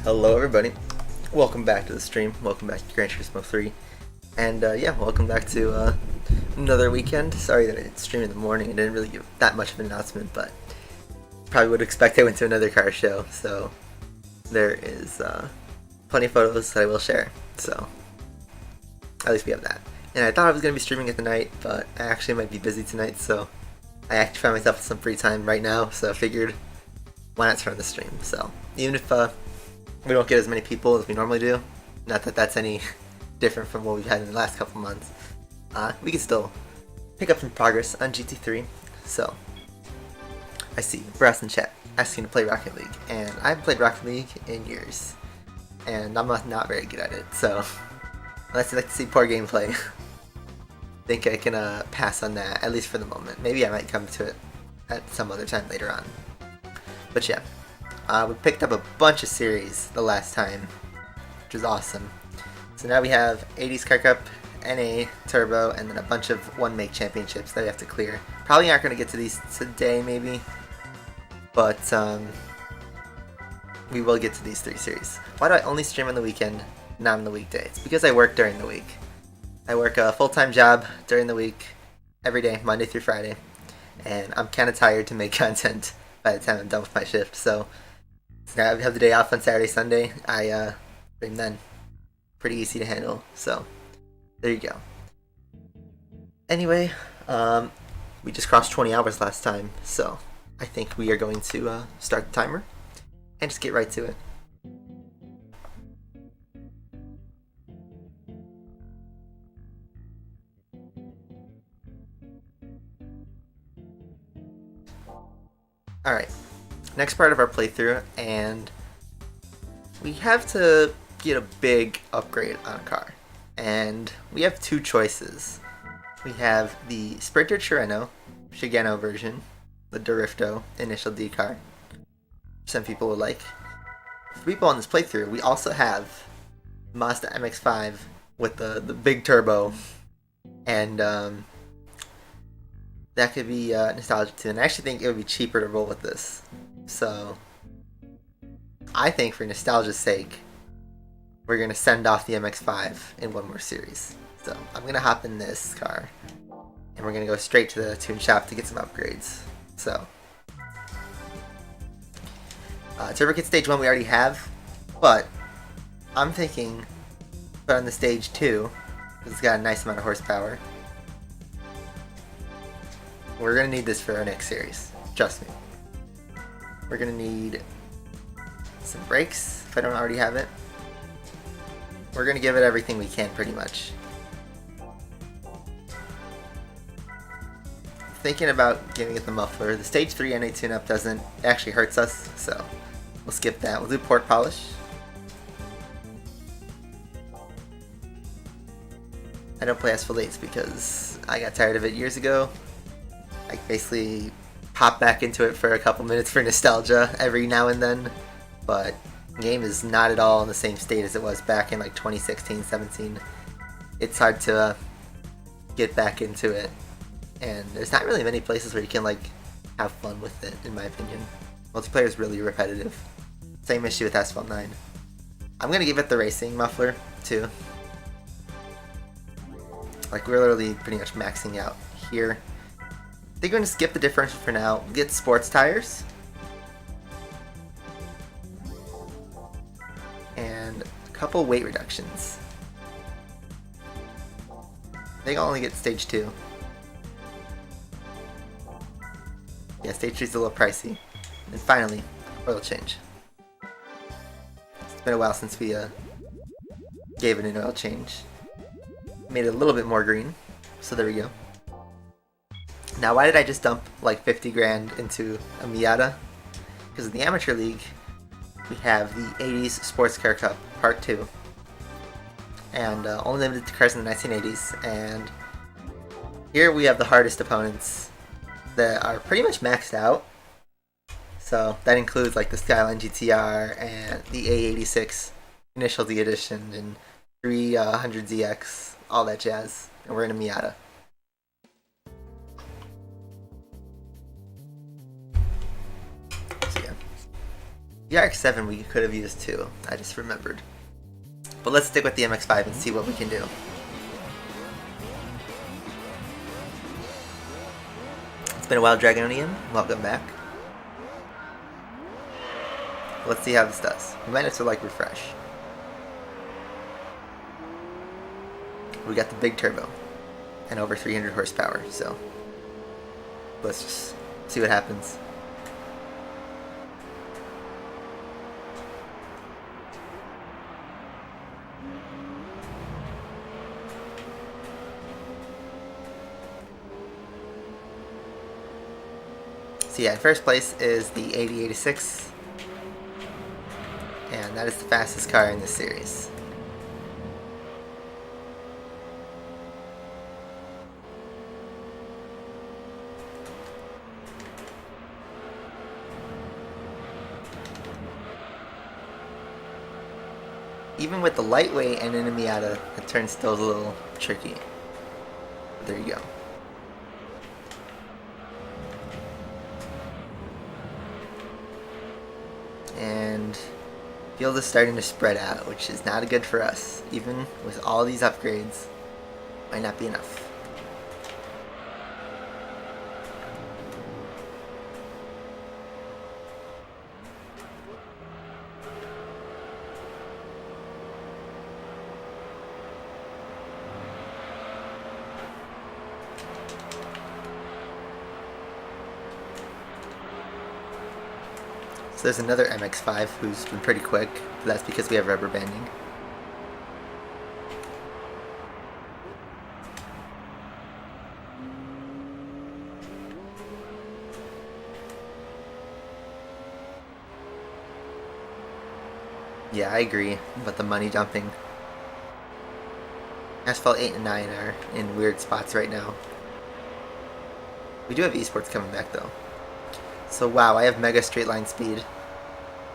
Hello everybody, welcome back to the stream, welcome back to Gran Turismo 3, and yeah, welcome back to another weekend. Sorry that I streamed in the morning, I didn't really give that much of an announcement, but probably would expect I went to another car show, so there is plenty of photos that I will share, so at least we have that. And I thought I was going to be streaming it tonight, but I actually might be busy tonight, so I actually found myself with some free time right now, so I figured why not turn the stream. So even if we don't get as many people as we normally do, not that that's any different from what we've had in the last couple months, we can still pick up some progress on GT3. So I see Brass in chat asking to play Rocket League, and I haven't played Rocket League in years, and I'm not very good at it, so unless you like to see poor gameplay, I think I can pass on that, at least for the moment. Maybe I might come to it at some other time later on. But yeah, we picked up a bunch of series the last time, which is awesome. So now we have 80s Car Cup, NA, Turbo, and then a bunch of one-make championships that we have to clear. Probably aren't going to get to these today, maybe, but we will get to these 3 series. Why do I only stream on the weekend, not on the weekday? It's because I work during the week. I work a full-time job during the week, every day, Monday through Friday, and I'm kind of tired to make content by the time I'm done with my shift, so now I have the day off on Saturday, Sunday. I stream then. Pretty easy to handle, so there you go. Anyway, we just crossed 20 hours last time, so I think we are going to start the timer and just get right to it. Alright, next part of our playthrough, and we have to get a big upgrade on a car. And we have 2 choices. We have the Sprinter Shigeno version, the Dorifto Initial D car, some people would like. For people on this playthrough, we also have Mazda MX-5 with the big turbo, and that could be nostalgic too, and I actually think it would be cheaper to roll with this. So I think for nostalgia's sake, we're going to send off the MX-5 in one more series. So I'm going to hop in this car, and we're going to go straight to the tune shop to get some upgrades. So Turbo Kit Stage 1 we already have, but I'm thinking put on the Stage 2, because it's got a nice amount of horsepower. We're going to need this for our next series, trust me. We're going to need some brakes, if I don't already have it. We're going to give it everything we can, pretty much. Thinking about giving it the muffler. The Stage 3 NA tune-up doesn't, it actually hurts us, so we'll skip that. We'll do port polish. I don't play S-Fillets because I got tired of it years ago. I basically pop back into it for a couple minutes for nostalgia every now and then, but the game is not at all in the same state as it was back in like 2016, 17. It's hard to get back into it, and there's not really many places where you can like have fun with it, in my opinion. Multiplayer is really repetitive. Same issue with Asphalt 9. I'm gonna give it the racing muffler too. Like, we're literally pretty much maxing out here. I think we're going to skip the differential for now. We'll get sports tires. And a couple weight reductions. I think I'll only get Stage 2. Yeah, Stage 3 is a little pricey. And finally, oil change. It's been a while since we gave it an oil change. Made it a little bit more green. So there we go. Now, why did I just dump like 50 grand into a Miata? Because in the Amateur League, we have the 80s Sports Car Cup Part 2. And only limited to cars in the 1980s. And here we have the hardest opponents that are pretty much maxed out. So that includes like the Skyline GTR and the A86 Initial D Edition and 300ZX, all that jazz. And we're in a Miata. The RX-7 we could have used too, I just remembered. But let's stick with the MX-5 and see what we can do. It's been a while, Dragonian. Welcome back. Let's see how this does. We might have to like refresh. We got the big turbo and over 300 horsepower, so let's just see what happens. So yeah, in first place is the 8086, and that is the fastest car in this series. Even with the lightweight and in a Miata, the turn still is a little tricky. But there you go. And field is starting to spread out, which is not good for us. Even with all these upgrades, might not be enough. So there's another MX-5 who's been pretty quick, but that's because we have rubber banding. Yeah, I agree, but the money dumping. Asphalt 8 and 9 are in weird spots right now. We do have esports coming back though. So wow, I have mega straight line speed.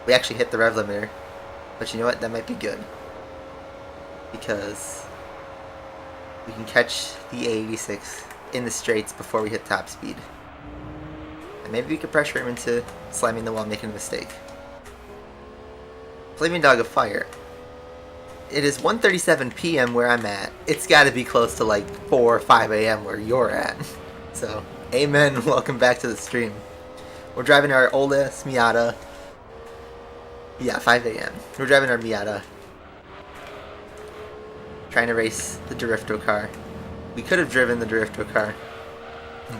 We actually hit the rev limiter, but you know what? That might be good because we can catch the A86 in the straights before we hit top speed, and maybe we could pressure him into slamming the wall, making a mistake. FlamingDogOfFire. It is 1:37 p.m. where I'm at. It's got to be close to like 4 or 5 a.m. where you're at. So, amen. Welcome back to the stream. We're driving our oldest Miata. Yeah, 5 a.m. We're driving our Miata. Trying to race the Drifto car. We could have driven the Drifto car,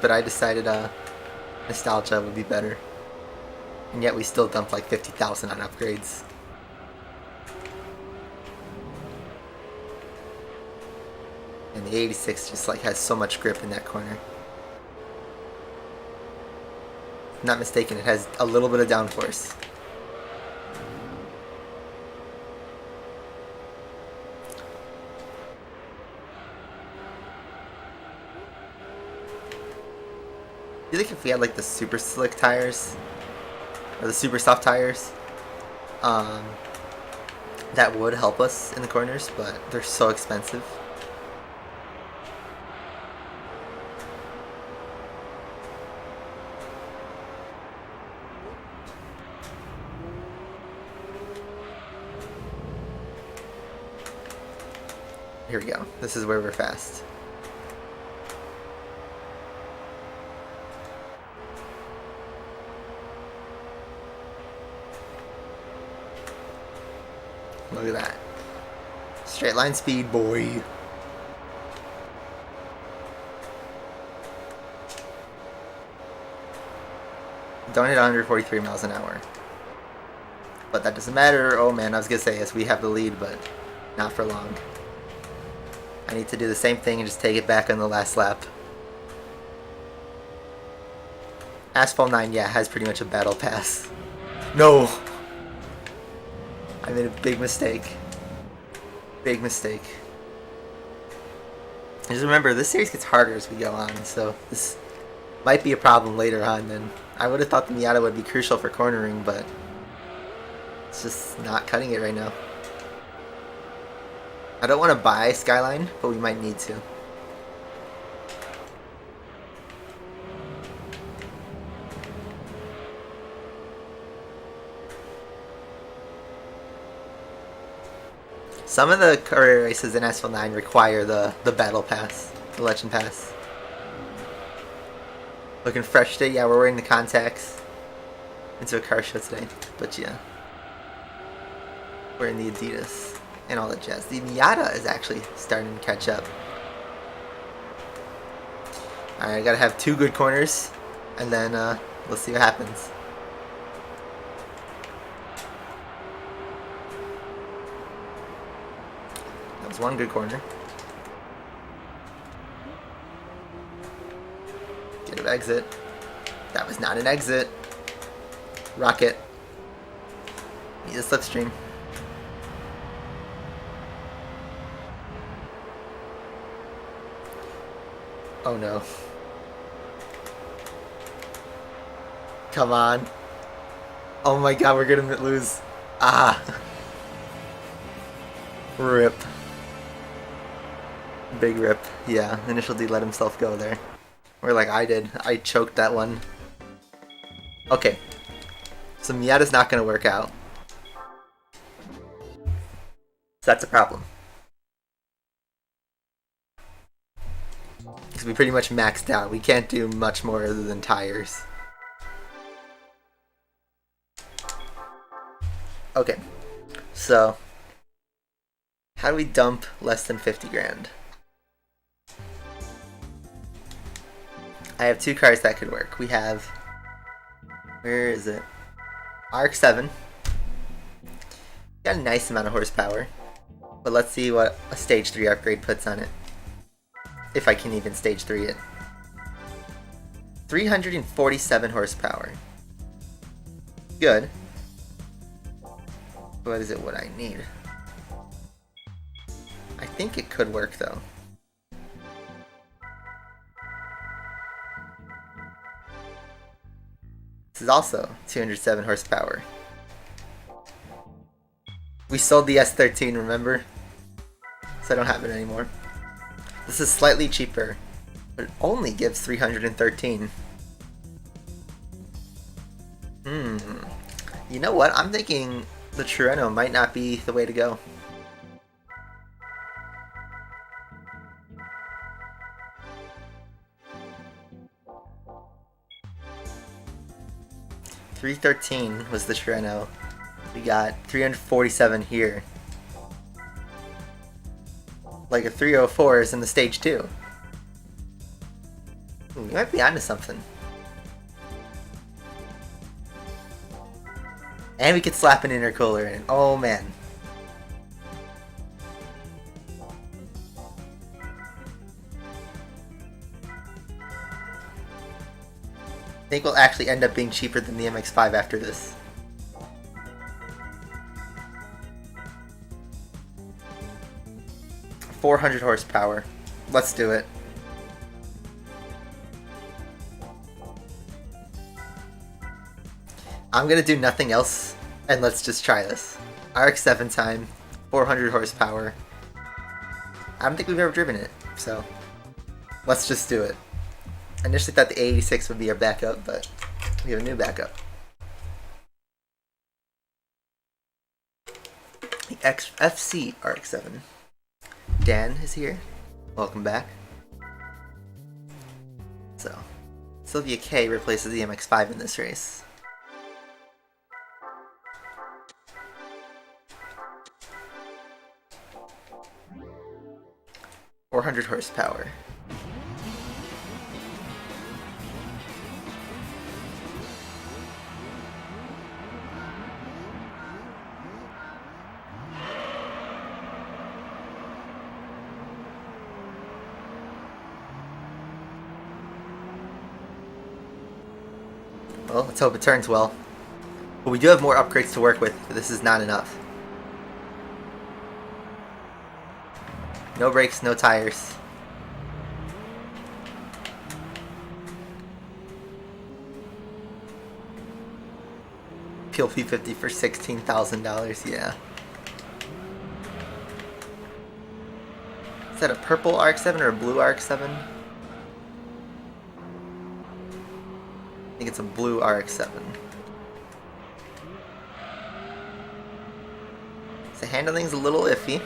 but I decided nostalgia would be better. And yet we still dumped like 50,000 on upgrades. And the 86 just like has so much grip in that corner. Not mistaken, it has a little bit of downforce. I feel like if we had like the super slick tires or the super soft tires, that would help us in the corners, but they're so expensive. Here we go. This is where we're fast. Look at that. Straight line speed, boy. Don't hit 143 miles an hour. But that doesn't matter. Oh man, I was gonna say yes, we have the lead, but not for long. I need to do the same thing and just take it back on the last lap. Asphalt 9, yeah, has pretty much a battle pass. No! I made a big mistake. Big mistake. Just remember, this series gets harder as we go on, so this might be a problem later on. And I would have thought the Miata would be crucial for cornering, but it's just not cutting it right now. I don't want to buy Skyline, but we might need to. Some of the career races in Asphalt 9 require the battle pass, the legend pass. Looking fresh today. Yeah, we're wearing the contacts into a car show today. But yeah, wearing the Adidas and all that jazz. The Miata is actually starting to catch up. Alright, I gotta have 2 good corners, and then let's see what happens. That was 1 good corner. Get an exit. That was not an exit. Rocket. Need a slipstream. Oh no. Come on. Oh my god, we're gonna lose. Ah. Rip. Big rip. Yeah, Initial D let himself go there. Or like I did. I choked that one. Okay. So Miata's not gonna work out. So that's a problem. Because we pretty much maxed out. We can't do much more other than tires. Okay. So how do we dump less than 50 grand? I have 2 cars that could work. We have, where is it? RX-7. Got a nice amount of horsepower. But let's see what a stage 3 upgrade puts on it. If I can even stage 3 it. 347 horsepower. Good. But is it what I need? I think it could work though. This is also 207 horsepower. We sold the S13, remember? So I don't have it anymore. This is slightly cheaper, but it only gives 313. You know what? I'm thinking the Treno might not be the way to go. $313 was the Treno. We got 347 here. Like a 304 is in the stage 2. We might be onto something. And we could slap an intercooler in. Oh man. I think we'll actually end up being cheaper than the MX-5 after this. $400 horsepower. Let's do it. I'm gonna do nothing else, and let's just try this. RX-7 time, 400 horsepower. I don't think we've ever driven it, so let's just do it. I initially thought the A86 would be our backup, but we have a new backup. The FC RX-7. Dan is here. Welcome back. So, Sylvia K replaces the MX-5 in this race. $400 horsepower. Well, let's hope it turns well. But we do have more upgrades to work with, but this is not enough. No brakes, no tires. Peel P50 for $16,000, yeah. Is that a purple RX-7 or a blue RX-7? I think it's a blue RX-7. Is The handling's a little iffy.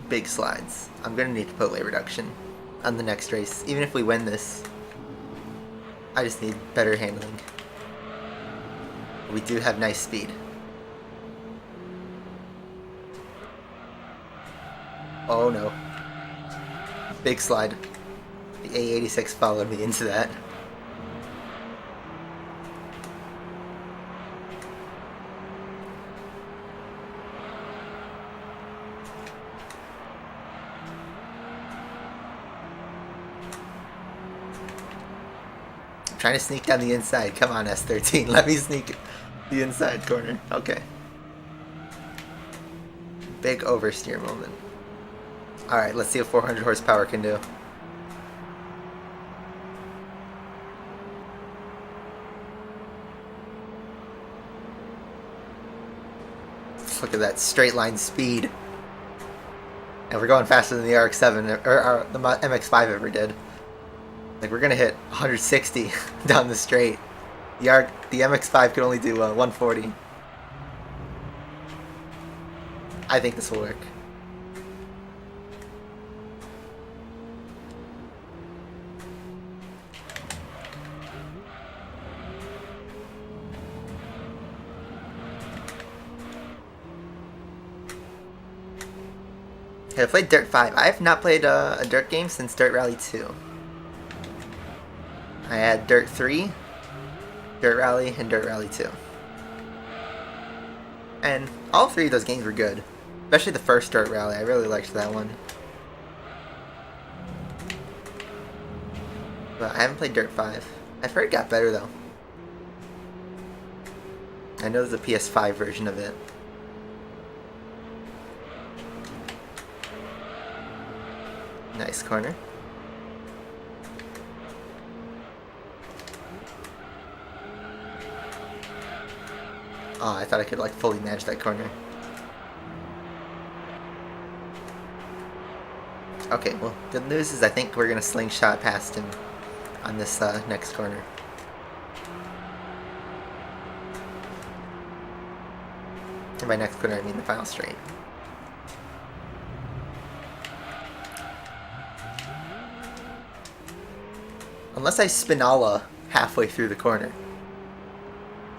Big slides. I'm gonna need to put weight reduction on the next race. Even if we win this, I just need better handling. We do have nice speed. Oh no. Big slide. The A86 followed me into that. I'm trying to sneak down the inside. Come on, S13. Let me sneak the inside corner. Okay. Big oversteer moment. Alright, let's see what 400 horsepower can do. Look at that straight line speed. And we're going faster than the RX-7 or the MX-5 ever did. Like, we're gonna hit 160 down the straight. The MX-5 could only do 140. I think this will work. Okay, I played Dirt 5. I have not played a Dirt game since Dirt Rally 2. I had Dirt 3, Dirt Rally, and Dirt Rally 2. And all three of those games were good. Especially the first Dirt Rally. I really liked that one. But I haven't played Dirt 5. I've heard it got better though. I know there's a PS5 version of it. Nice corner. Oh, I thought I could like fully manage that corner. Okay, well, good news is I think we're gonna slingshot past him on this next corner. And by next corner, I mean the final straight. Unless I spinala halfway through the corner.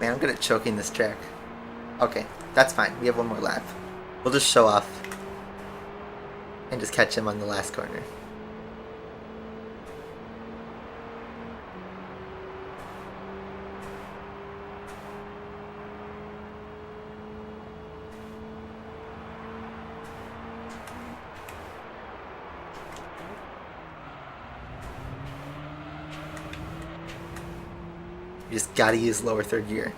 Man, I'm good at choking this track. Okay, that's fine. We have one more lap. We'll just show off and just catch him on the last corner. You just gotta use lower third gear.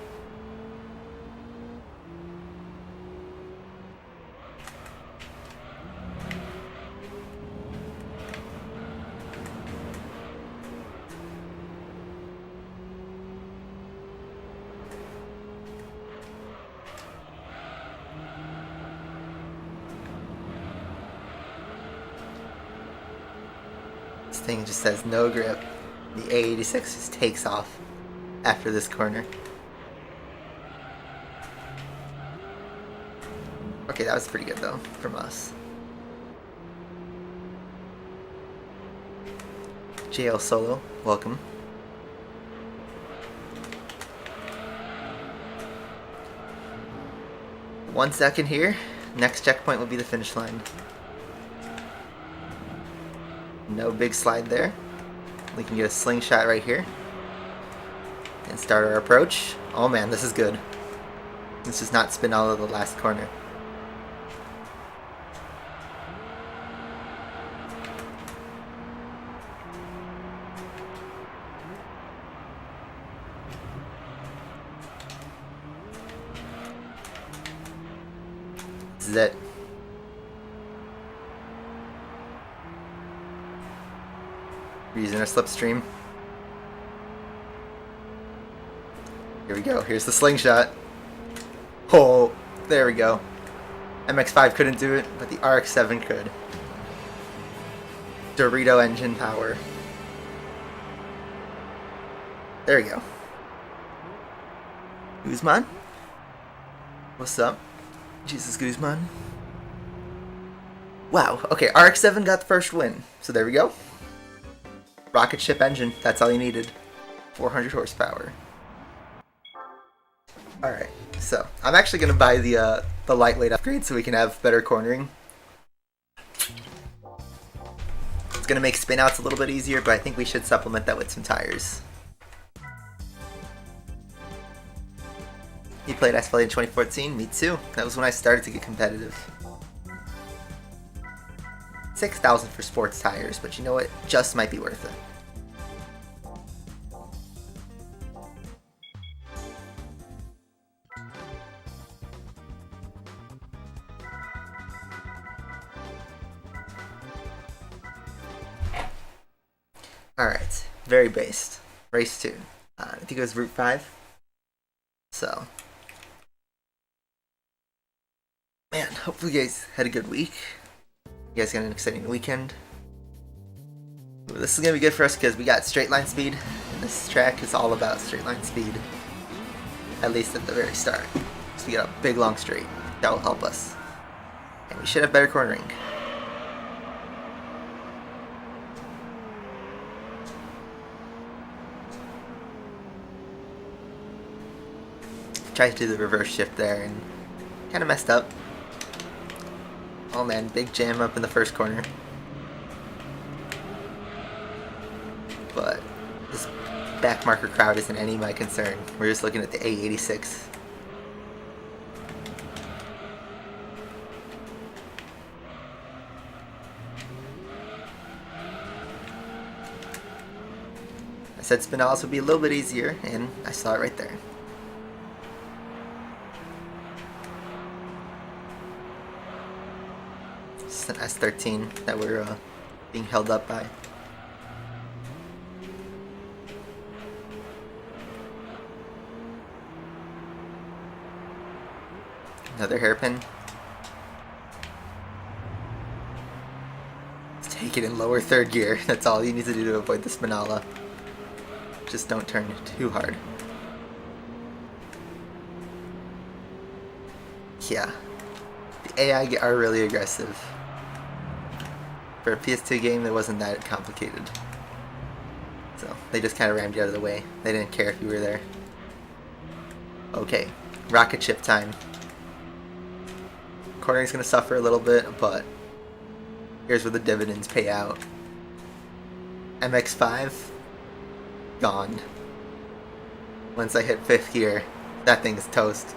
This thing just says no grip. The A86 just takes off after this corner. Okay, that was pretty good though, from us. JL Solo, welcome. One second here. Next checkpoint will be the finish line. No big slide there. We can get a slingshot right here. And start our approach. Oh man, this is good. This does not spin all of the last corner. This is it. We're using our slipstream. Here we go. Here's the slingshot. Oh, there we go. MX-5 couldn't do it, but the RX-7 could. Dorito engine power. There we go. Guzman? What's up? Jesus Guzman. Wow, okay, RX-7 got the first win. So there we go. Rocket ship engine, that's all you needed. 400 horsepower. Alright, so I'm actually going to buy the lightweight upgrade so we can have better cornering. It's going to make spinouts a little bit easier, but I think we should supplement that with some tires. You played SFL in 2014? Me too. That was when I started to get competitive. 6,000 for sports tires, but you know what? Just might be worth it. Alright, very based. Race 2. I think it was Route 5. So. Man, hopefully you guys had a good week. You guys got an exciting weekend. Ooh, this is going to be good for us because we got straight line speed. And this track is all about straight line speed. At least at the very start. So we got a big long straight. That will help us. And we should have better cornering. Tried to do the reverse shift there and kind of messed up. Oh man, big jam up in the first corner. But this back marker crowd isn't any of my concern. We're just looking at the A86. I said spinals would be a little bit easier, and I saw it right there. It's an S13 that we're being held up by. Another hairpin. Let's take it in lower third gear. That's all you need to do to avoid the spinala. Just don't turn it too hard. Yeah. The AI are really aggressive. For a PS2 game, it wasn't that complicated. So, they just kind of rammed you out of the way. They didn't care if you were there. Okay, rocket ship time. Cornering's going to suffer a little bit, but here's where the dividends pay out. MX-5, gone. Once I hit 5th gear, that thing is toast.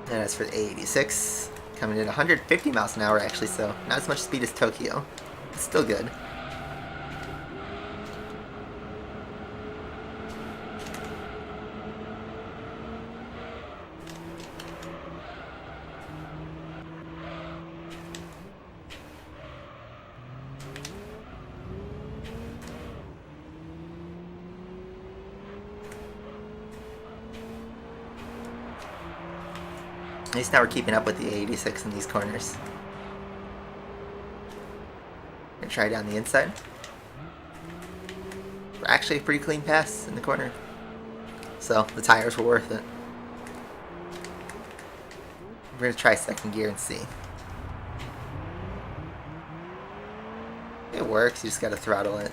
And as for the A86, coming in 150 miles an hour actually, so not as much speed as Tokyo. It's still good. At least now we're keeping up with the 86 in these corners. Gonna try down the inside. Actually a pretty clean pass in the corner. So the tires were worth it. We're gonna try second gear and see. It works, you just gotta throttle it.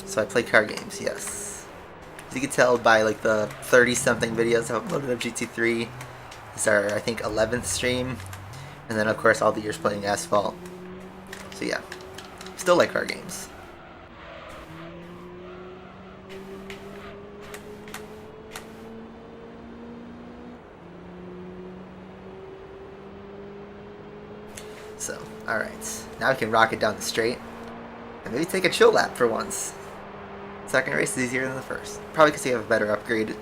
So I play car games, yes. As you can tell by like the 30-something videos I've uploaded of GT3, this is our, I think, 11th stream, and then of course all the years playing Asphalt. So yeah, still like car games. So, alright, now we can rocket down the straight, and maybe take a chill lap for once. Second race is easier than the first. Probably because you have a better upgrade.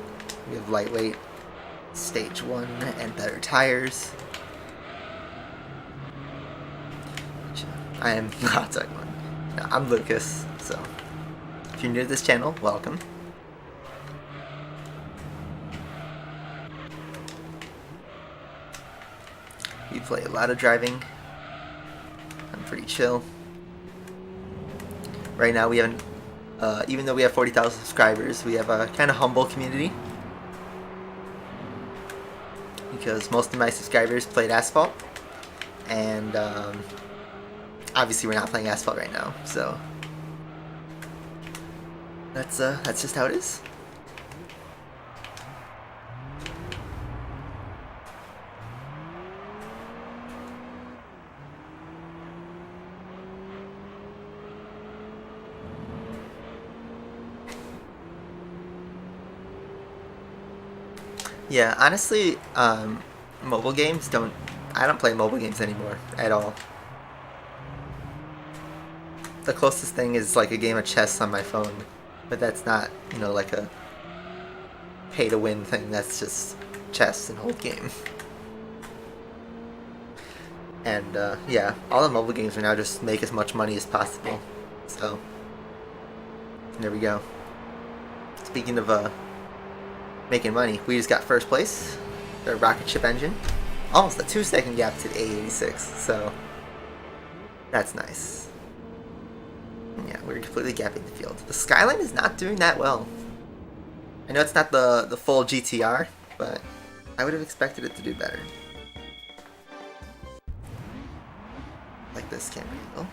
We have lightweight, stage 1, and better tires. I am not talking about I'm Lucas, so if you're new to this channel, welcome. We play a lot of driving. I'm pretty chill. Right now we haven't, even though we have 40,000 subscribers, we have a kind of humble community. Because most of my subscribers played Asphalt. And obviously we're not playing Asphalt right now, so that's just how it is. Yeah, honestly, mobile games I don't play mobile games anymore at all. The closest thing is like a game of chess on my phone, but that's not, you know, like a pay to win thing. That's just chess, an old game. And yeah, all the mobile games are now just make as much money as possible. So there we go. Speaking of making money, we just got first place. The rocket ship engine, almost a 2-second gap to the A86. So that's nice. Yeah, we're completely gapping the field. The Skyline is not doing that well. I know it's not the full GTR, but I would have expected it to do better. Like this camera angle.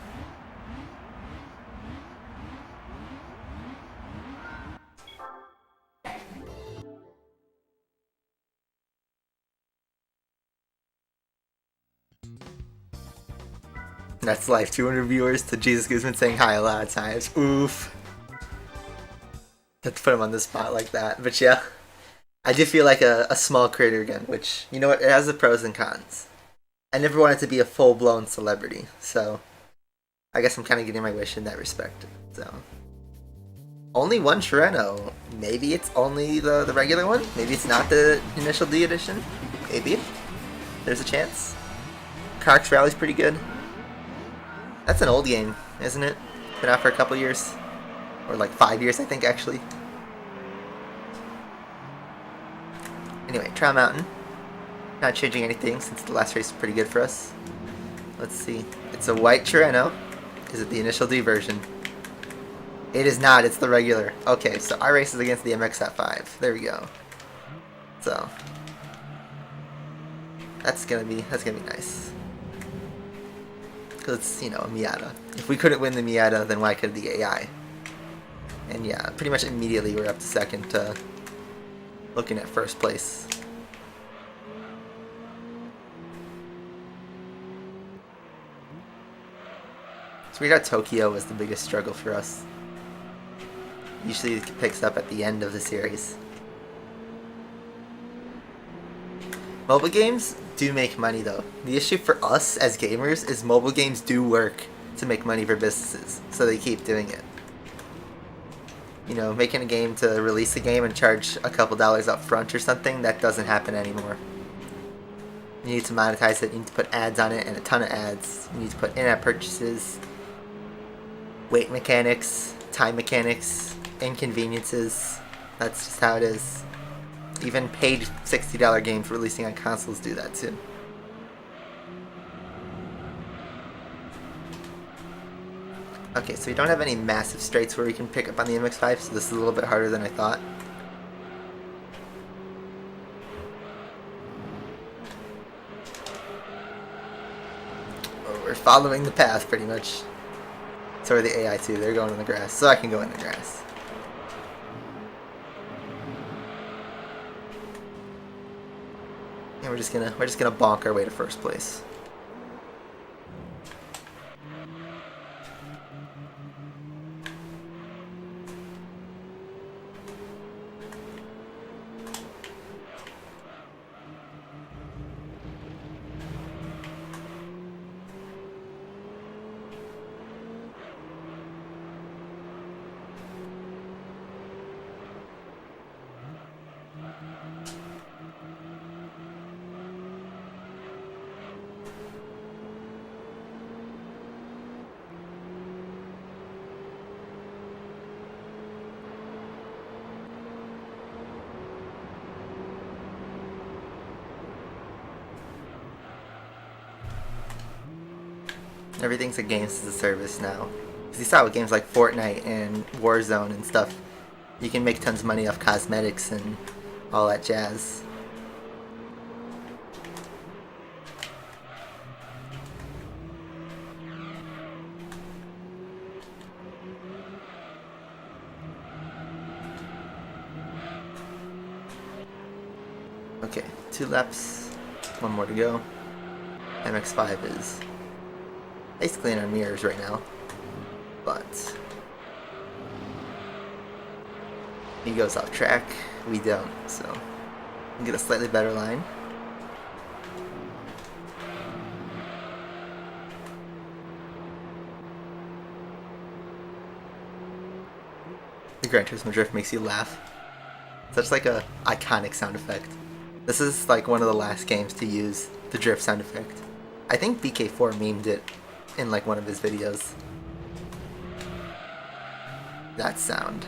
That's life. 200 viewers to Jesus Guzman saying hi a lot of times. Oof. Have to put him on the spot like that. But yeah, I do feel like a small creator again, which, you know what, it has the pros and cons. I never wanted to be a full-blown celebrity, so I guess I'm kind of getting my wish in that respect. So only one Treno. Maybe it's only the regular one? Maybe it's not the Initial D edition? Maybe. There's a chance. Kark's Rally's pretty good. That's an old game, isn't it? Been out for a couple years. Or like 5 years, I think, actually. Anyway, Trial Mountain. Not changing anything since the last race was pretty good for us. Let's see. It's a white Treno. Is it the Initial D version? It is not, it's the regular. Okay, so our race is against the MX-5. There we go. So that's gonna be nice. Cause it's, you know, a Miata. If we couldn't win the Miata, then why could the AI? And yeah, pretty much immediately we're up to second, looking at first place. So we got Tokyo was the biggest struggle for us. Usually it picks up at the end of the series. Mobile games do make money though. The issue for us as gamers is mobile games do work to make money for businesses, so they keep doing it. You know, making a game to release a game and charge a couple dollars up front or something, that doesn't happen anymore. You need to monetize it, you need to put ads on it, and a ton of ads. You need to put in-app purchases, weight mechanics, time mechanics, inconveniences. That's just how it is. Even paid $60 games releasing on consoles do that too. Okay, so we don't have any massive straights where we can pick up on the MX-5, so this is a little bit harder than I thought. Well, we're following the path pretty much. So are the AI too, they're going in the grass, so I can go in the grass. And we're just gonna bonk our way to first place. Everything's a games as a service now. Because you saw with games like Fortnite and Warzone and stuff, you can make tons of money off cosmetics and all that jazz. Okay, 2 laps, 1 more to go. MX-5 is basically in our mirrors right now, but he goes off track, we don't, so we get a slightly better line. The Gran Turismo drift makes you laugh. Such like a iconic sound effect. This is like one of the last games to use the drift sound effect. I think BK4 memed it in like one of his videos. That sound.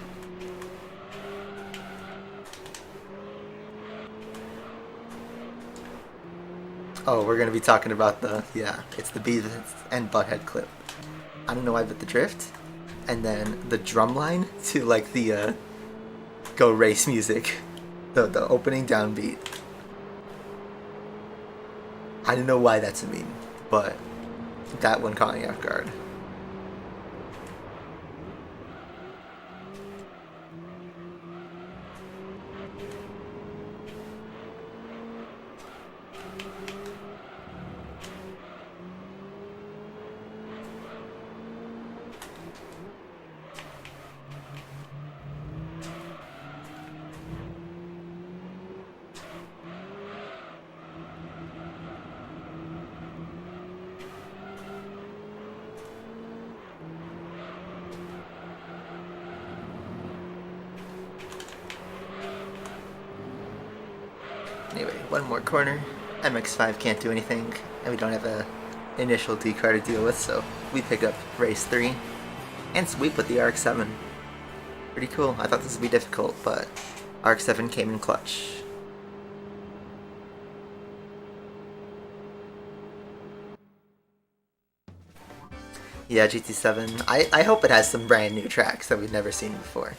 Oh, we're gonna be talking about the, yeah, it's the Beavis and Butthead clip. I don't know why, but the drift, and then the drum line to like the Go Race music, the opening downbeat. I don't know why that's a meme, but that one caught me off guard. Anyway, one more corner. MX-5 can't do anything, and we don't have a initial decar to deal with, so we pick up race 3 and sweep with the RX-7. Pretty cool. I thought this would be difficult, but RX-7 came in clutch. Yeah, GT7. I hope it has some brand new tracks that we've never seen before,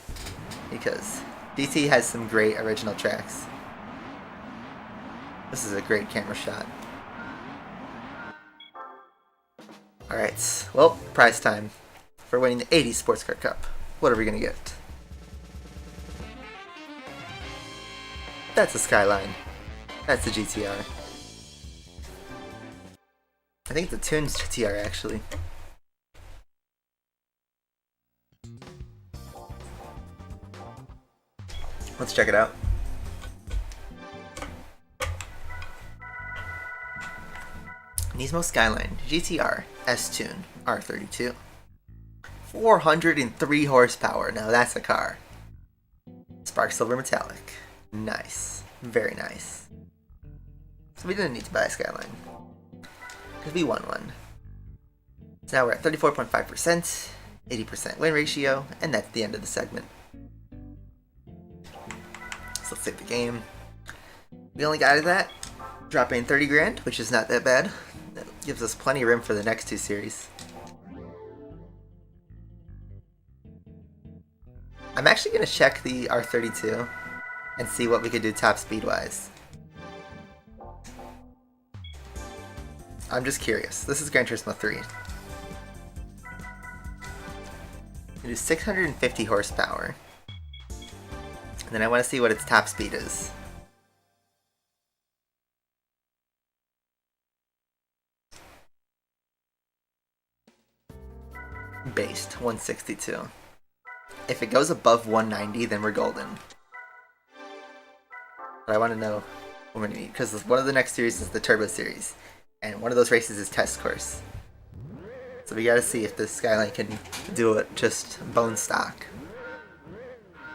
because GT has some great original tracks. This is a great camera shot. Alright, well, prize time for winning the 80 Sports Car Cup. What are we gonna get? That's a Skyline. That's a GTR. I think it's a Tunes GTR, actually. Let's check it out. Nismo Skyline GTR S-Tune R32. 403 horsepower. Now that's a car. Spark Silver Metallic. Nice. Very nice. So we didn't need to buy a Skyline, because we won one. So now we're at 34.5%, 80% win ratio, and that's the end of the segment. So let's save the game. We only got that, dropping 30 grand, which is not that bad. That gives us plenty of room for the next 2 series. I'm actually going to check the R32 and see what we could do top speed wise. I'm just curious. This is Gran Turismo 3. It is 650 horsepower. And then I want to see what its top speed is. Based 162. If it goes above 190, then we're golden. But I want to know what we're going to need, because one of the next series is the Turbo Series, and one of those races is Test Course. So we gotta see if this Skyline can do it just bone stock,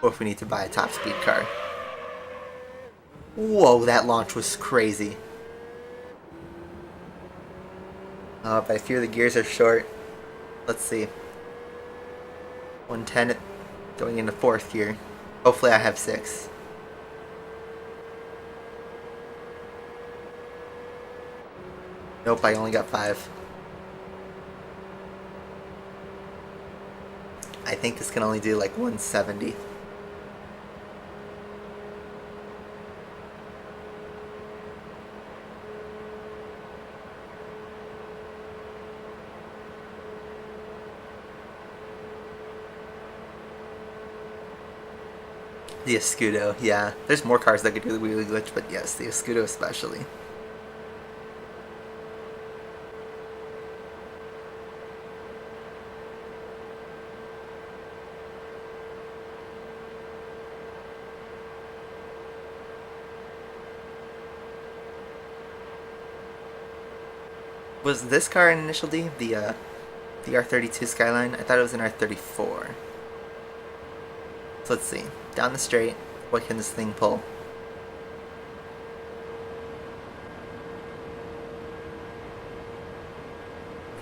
or if we need to buy a top speed car. Whoa, that launch was crazy. But I fear the gears are short. Let's see. 110 going into 4th gear. Hopefully I have 6. Nope, I only got 5. I think this can only do like 170. The Escudo, yeah. There's more cars that could do the wheelie glitch, but yes, the Escudo especially. Was this car an initial D? The R32 Skyline? I thought it was an R34. So let's see. Down the straight, what can this thing pull?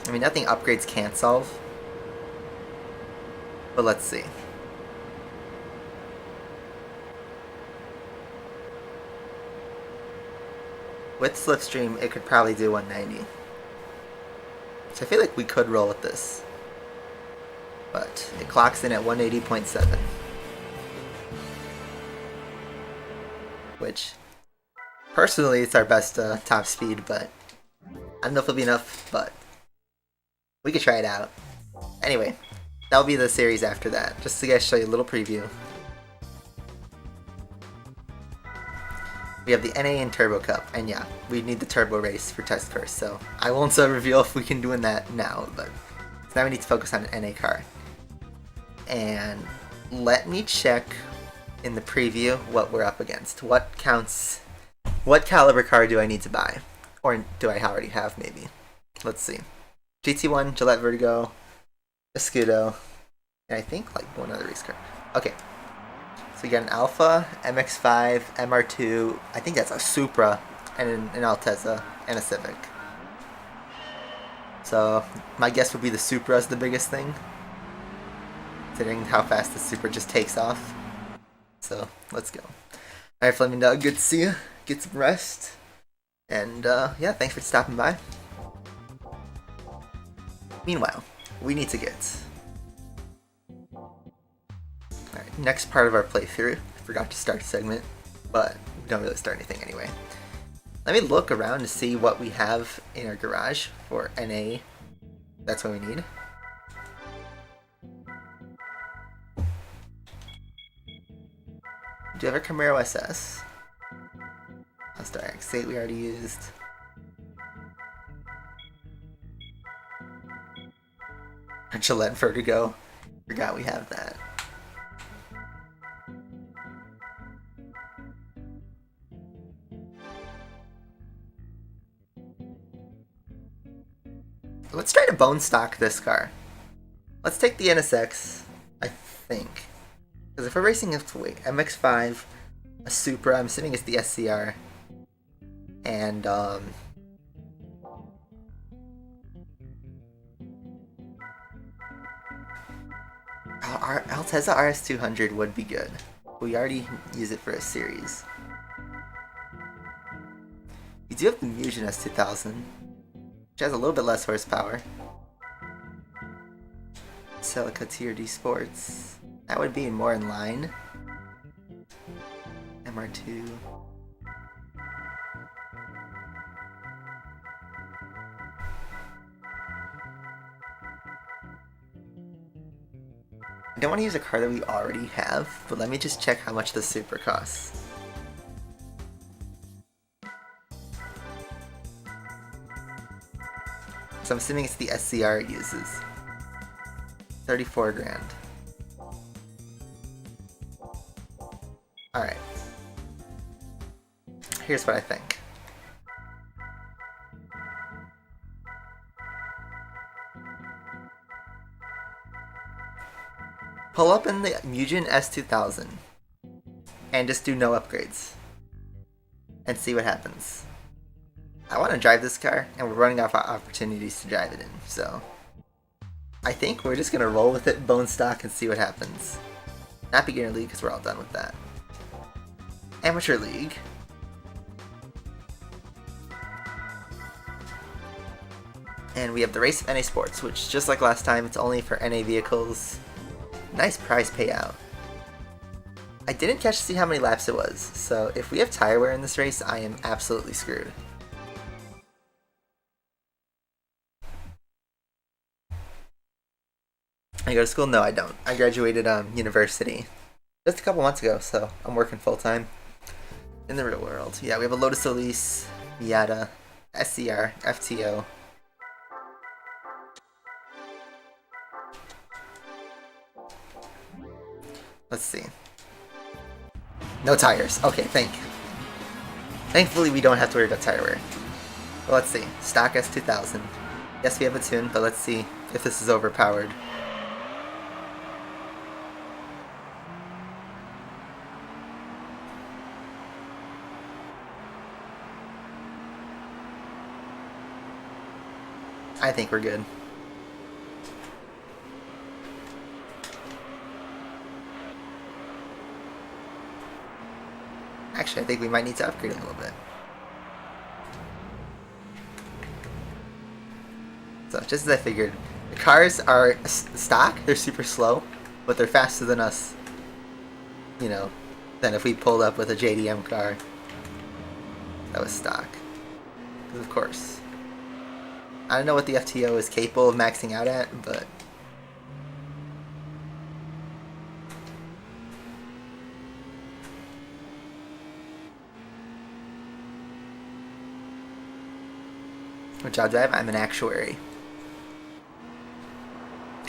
I mean, nothing upgrades can't solve. But let's see. With Slipstream, it could probably do 190. So I feel like we could roll with this. But it clocks in at 180.7. Which, personally, it's our best top speed, but I don't know if it'll be enough, but we could try it out. Anyway, that'll be the series after that, just to guys show you a little preview. We have the NA and Turbo Cup, and yeah, we need the Turbo Race for test first, so I won't reveal if we can do that now, but so now we need to focus on an NA car. And let me check in the preview what we're up against. What caliber car do I need to buy? Or do I already have, maybe? Let's see. GT1, Gillette Vertigo, Escudo, and I think like one other race car. Okay. So we got an Alpha, MX-5, MR2, I think that's a Supra, and an Altezza, and a Civic. So my guess would be the Supra is the biggest thing, considering how fast the Supra just takes off. So, let's go. Alright, Flaming Dog, good to see you. Get some rest. And, yeah, thanks for stopping by. Meanwhile, we need to get... Alright, next part of our playthrough. I forgot to start a segment, but we don't really start anything anyway. Let me look around to see what we have in our garage for NA. That's what we need. Do you have a Camaro SS? Mazda RX-8 we already used. A Gillette Vertigo. Forgot we have that. Let's try to bone stock this car. Let's take the NSX, I think. Because if we're racing it, wait, MX-5, a Supra, I'm assuming it's the SCR, and our Altezza RS200 would be good. We already use it for a series. We do have the Mugen S2000, which has a little bit less horsepower. Celica TRD Sports. That would be more in line. MR2. I don't want to use a car that we already have, but let me just check how much the Supra costs. So I'm assuming it's the SCR it uses. 34 grand. Alright. Here's what I think. Pull up in the Mugen S2000 and just do no upgrades and see what happens. I want to drive this car and we're running out of opportunities to drive it in, so I think we're just going to roll with it, bone stock, and see what happens. Not beginner league because we're all done with that. Amateur league. And we have the race of NA Sports, which just like last time, it's only for NA vehicles. Nice prize payout. I didn't catch to see how many laps it was, so if we have tire wear in this race, I am absolutely screwed. I go to school? No, I don't. I graduated university just a couple months ago, so I'm working full time in the real world. Yeah, we have a Lotus Elise, Miata, SCR, FTO. Let's see. No tires. Okay, thankfully we don't have to worry about tire wear. But let's see. Stock S2000. Yes, we have a tune, but let's see if this is overpowered. I think we're good. Actually, I think we might need to upgrade a little bit. So, just as I figured, the cars are stock, they're super slow, but they're faster than us, you know, than if we pulled up with a JDM car that was stock. Because of course, I don't know what the FTO is capable of maxing out at, but what job do I have? I'm an actuary.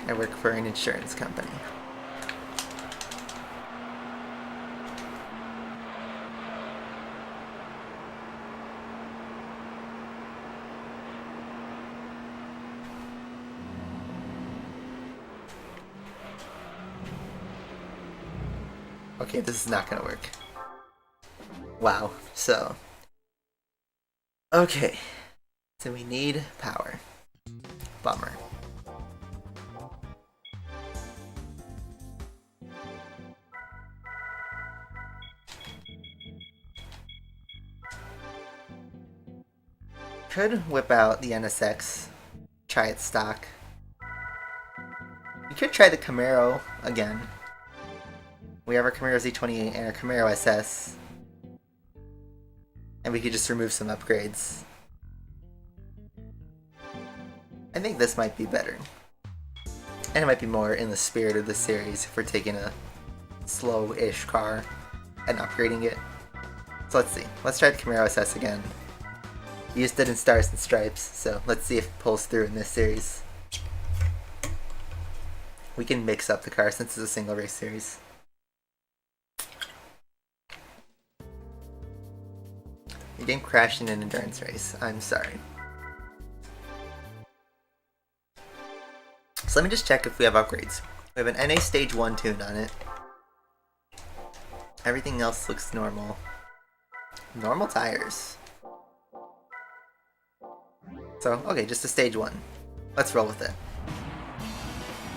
I work for an insurance company. Okay, this is not gonna work. Wow, so. Okay. So we need power. Bummer. Could whip out the NSX. Try its stock. You could try the Camaro again. We have our Camaro Z28 and our Camaro SS. And we could just remove some upgrades. I think this might be better. And it might be more in the spirit of the series if we're taking a slow-ish car and upgrading it. So let's see. Let's try the Camaro SS again. Used it in Stars and Stripes, so let's see if it pulls through in this series. We can mix up the car since it's a single race series. The game crashed in an endurance race. I'm sorry. So let me just check if we have upgrades. We have an NA Stage 1 tune on it. Everything else looks normal. Normal tires. So, okay, just a Stage 1. Let's roll with it.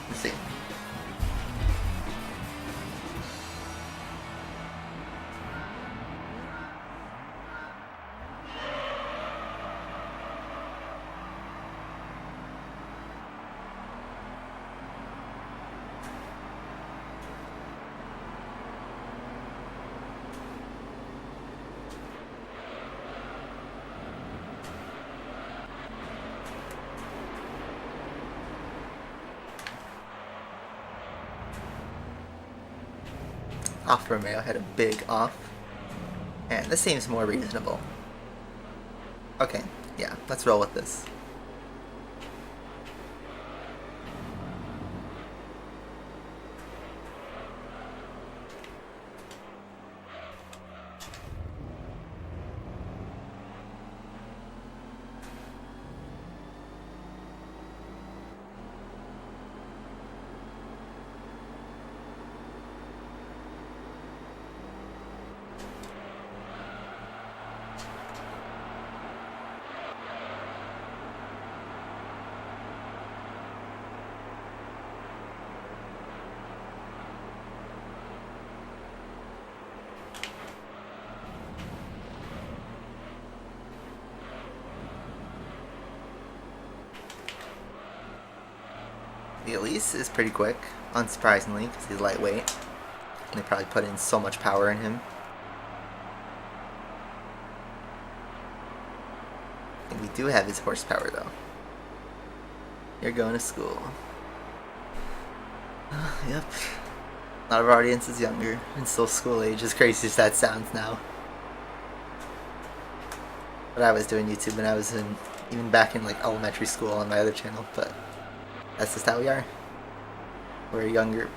Let's see. Off Romeo had a big off. And this seems more reasonable. Okay, yeah, let's roll with this. The Elise is pretty quick, unsurprisingly, because he's lightweight. They probably put in so much power in him. And we do have his horsepower, though. You're going to school. Yep. A lot of our audience is younger and still school age, as crazy as that sounds now. But I was doing YouTube when I was even back in like elementary school on my other channel, but that's just how we are. We're a young group.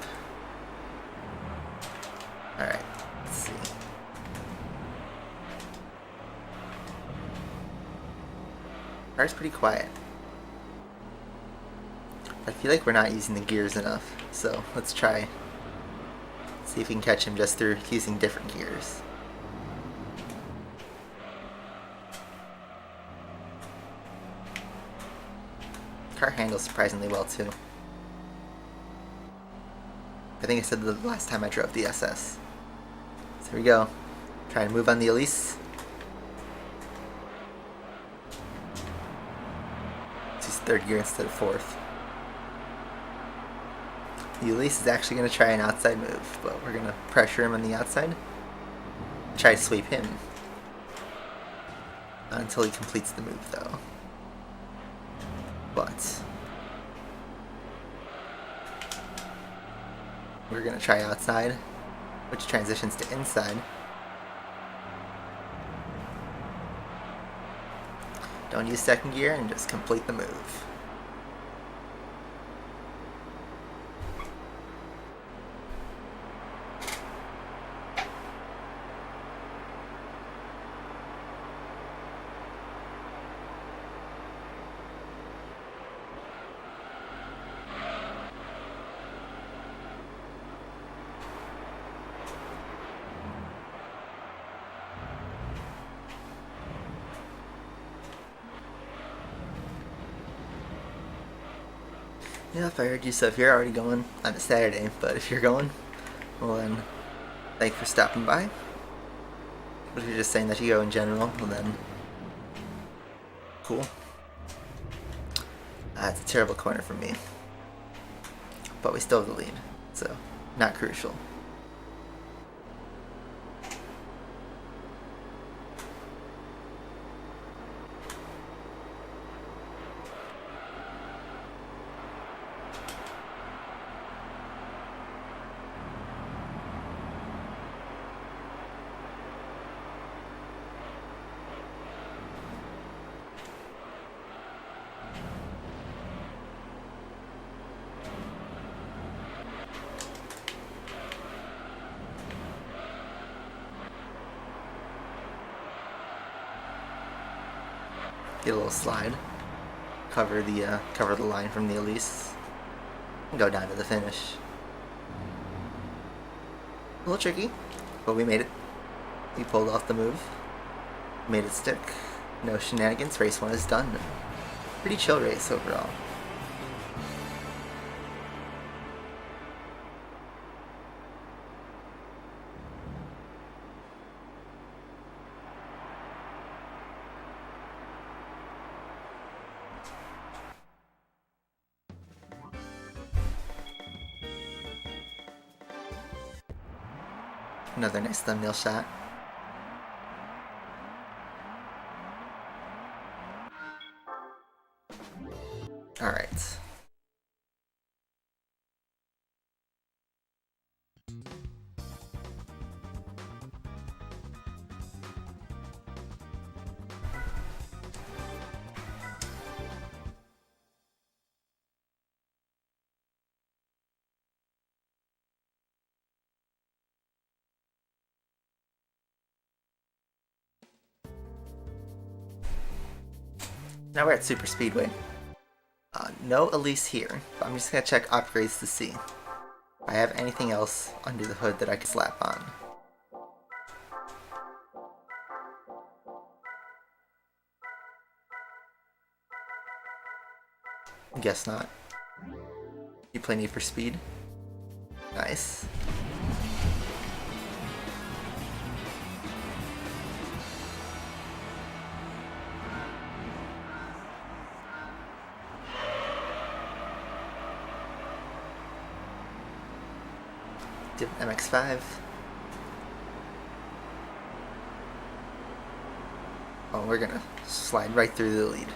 Alright, let's see. Car's pretty quiet. I feel like we're not using the gears enough, so let's try. See if we can catch him just through using different gears. Car handles surprisingly well too. I think I said the last time I drove the SS. So here we go. Trying to move on the Elise. Let's use third gear instead of fourth. The Elise is actually going to try an outside move, but we're going to pressure him on the outside. Try to sweep him. Not until he completes the move, though. But we're going to try outside, which transitions to inside. Don't use second gear and just complete the move. Yeah, if I heard you, so if you're already going on a Saturday, but if you're going, well then, thanks for stopping by. But if you're just saying that you go in general, well then, cool. It's a terrible corner for me. But we still have the lead, so not crucial. Get a little slide, cover the line from the Elise, and go down to the finish. A little tricky, but we made it. We pulled off the move, made it stick. No shenanigans. Race 1 is done. Pretty chill race overall. Another nice thumbnail shot. Alright. Now we're at Super Speedway. No Elise here, but I'm just gonna check upgrades to see if I have anything else under the hood that I could slap on. Guess not. You play Need for Speed? Nice. MX-5. Oh, we're gonna slide right through the lead.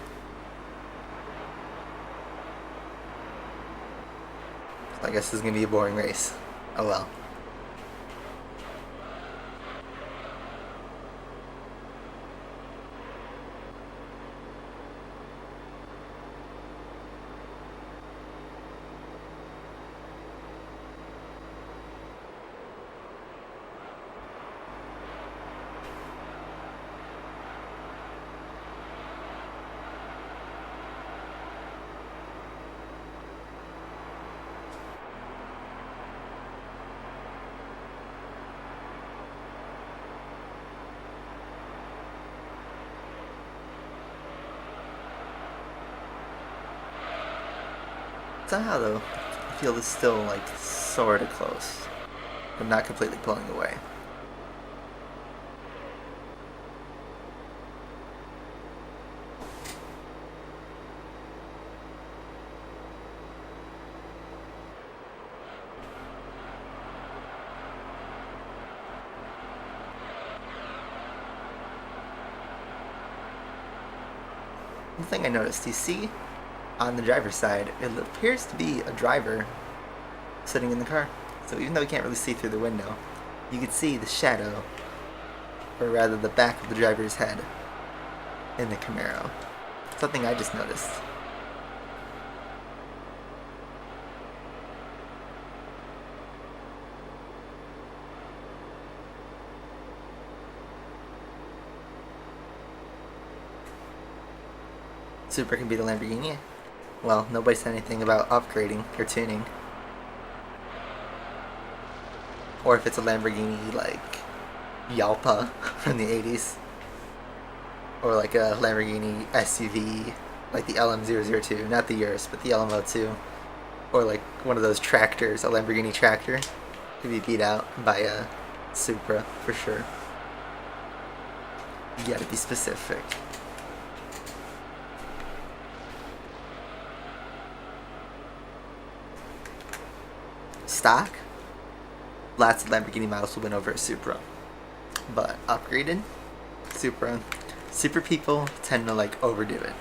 So I guess this is gonna be a boring race. Oh well. Somehow though, the field is still like sorta close, but not completely pulling away. One thing I noticed, you see on the driver's side, it appears to be a driver sitting in the car. So even though you can't really see through the window, you can see the shadow, or rather the back of the driver's head in the Camaro. Something I just noticed. Supra can beat a Lamborghini? Well, nobody said anything about upgrading or tuning. Or if it's a Lamborghini like Yalpa from the 80s. Or like a Lamborghini SUV like the LM002, not the Urus, but the LM02. Or like one of those tractors, a Lamborghini tractor, could be beat out by a Supra for sure. You gotta be specific. Stock, lots of Lamborghini models will win over a Supra, but upgraded Supra, Supra people tend to like overdo it,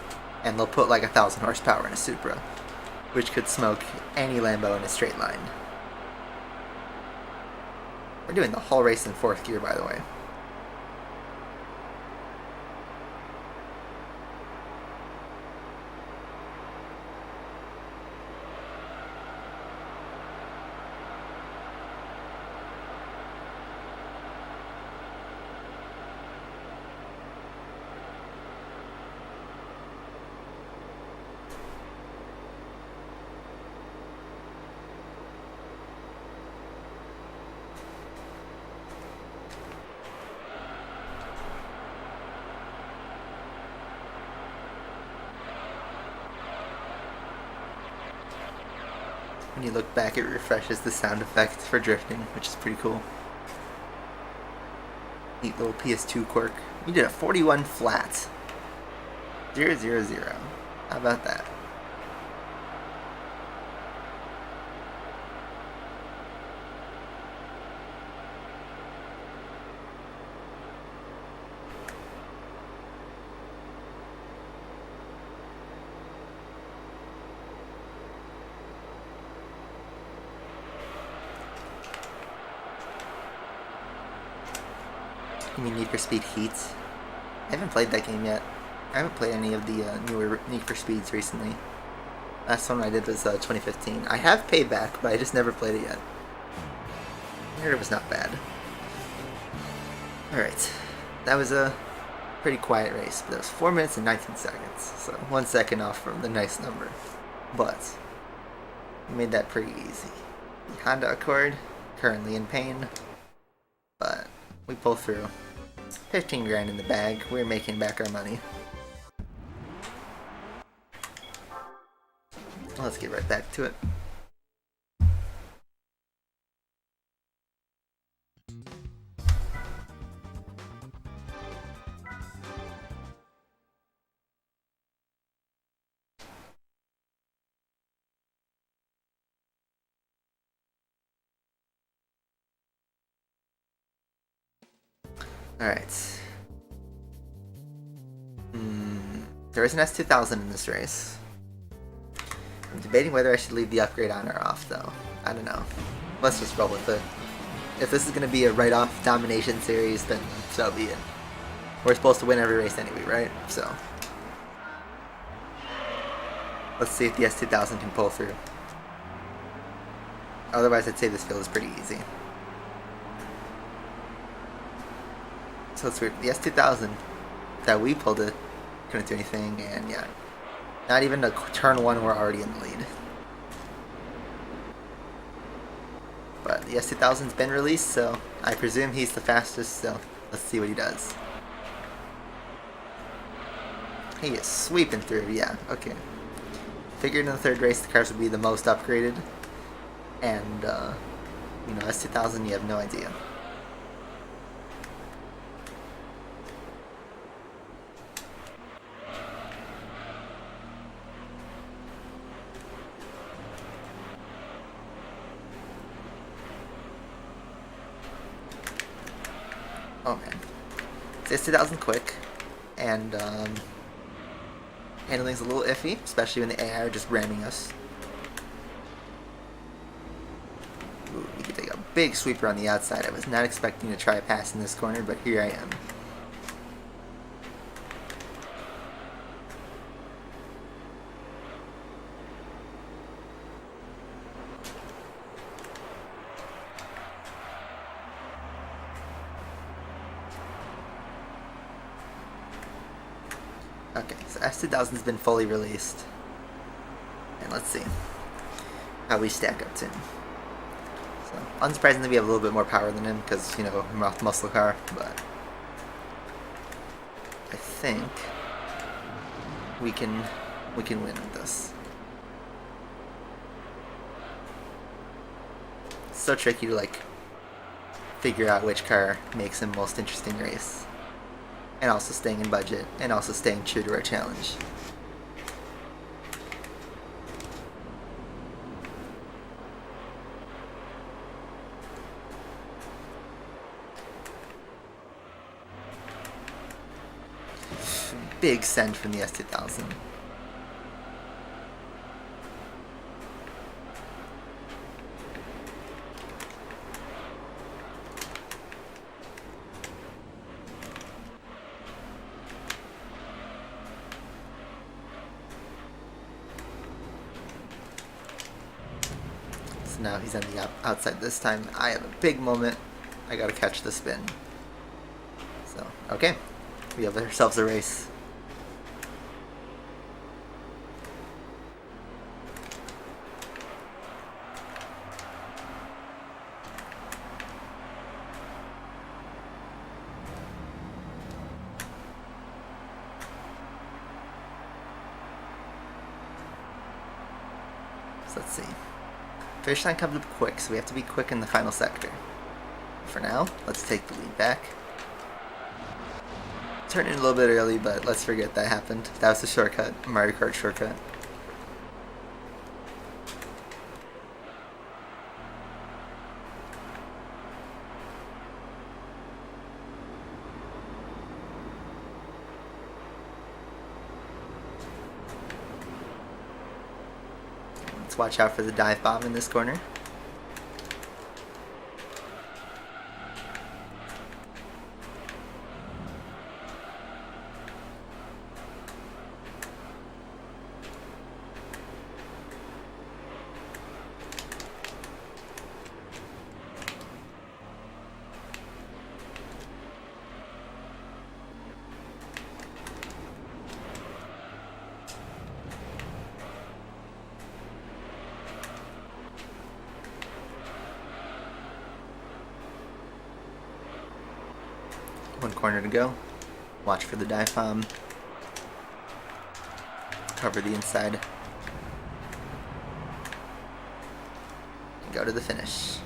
and they'll put like 1,000 horsepower in a Supra, which could smoke any Lambo in a straight line. We're doing the whole race in 4th gear, by the way. When you look back, it refreshes the sound effect for drifting, which is pretty cool. Neat little PS2 quirk. We did a 41 flat. 0, 0, 0. How about that? You mean Need for Speed Heat? I haven't played that game yet. I haven't played any of the newer Need for Speeds recently. Last one I did was 2015. I have Payback, but I just never played it yet. I heard it was not bad. Alright, that was a pretty quiet race, but it was 4 minutes and 19 seconds, so 1 second off from the nice number. But, we made that pretty easy. The Honda Accord, currently in pain, but we pull through. 15 grand in the bag, we're making back our money. Let's get right back to it. Alright. There is an S2000 in this race. I'm debating whether I should leave the upgrade on or off, though. I don't know. Let's just roll with it. If this is going to be a write-off domination series, then so be it. We're supposed to win every race anyway, right? So let's see if the S2000 can pull through. Otherwise, I'd say this field is pretty easy. So it's weird. The S2000 that we pulled it couldn't do anything, and yeah, not even a turn one, we're already in the lead. But the S2000's been released, so I presume he's the fastest, so let's see what he does. He is sweeping through, yeah, okay. Figured in the third race the cars would be the most upgraded, and, you know, S2000, you have no idea. Oh man, it's 2000 quick, and handling's a little iffy, especially when the AI are just ramming us. Ooh, we could take a big sweeper on the outside. I was not expecting to try a pass in this corner, but here I am. Okay, so S2000's been fully released. And let's see how we stack up to him. So, unsurprisingly, we have a little bit more power than him because, you know, muscle car, but I think we can win with this. It's so tricky to, like, figure out which car makes him most interesting race. And also staying in budget, and also staying true to our challenge. Big send from the S2000. Now he's on the outside this time. I have a big moment. I gotta catch the spin. So, okay. We have ourselves a race. So let's see. Finish line comes up quick, so we have to be quick in the final sector. For now, let's take the lead back. Turned in a little bit early, but let's forget that happened. That was a shortcut, a Mario Kart shortcut. Let's watch out for the dive bomb in this corner. One corner to go. Watch for the dive bomb. Cover the inside. And go to the finish.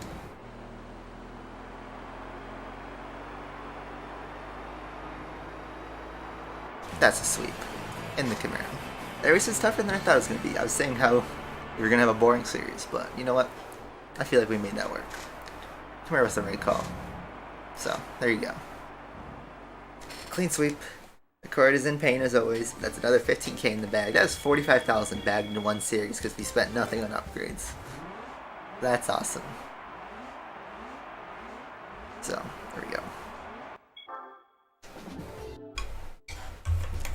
That's a sweep. In the Camaro. The race is tougher than I thought it was going to be. I was saying how we were going to have a boring series, but you know what? I feel like we made that work. Camaro was the right call. So, there you go. Clean sweep. The court is in pain as always. That's another 15k in the bag. That was 45,000 bagged into one series because we spent nothing on upgrades. That's awesome. So, there we go.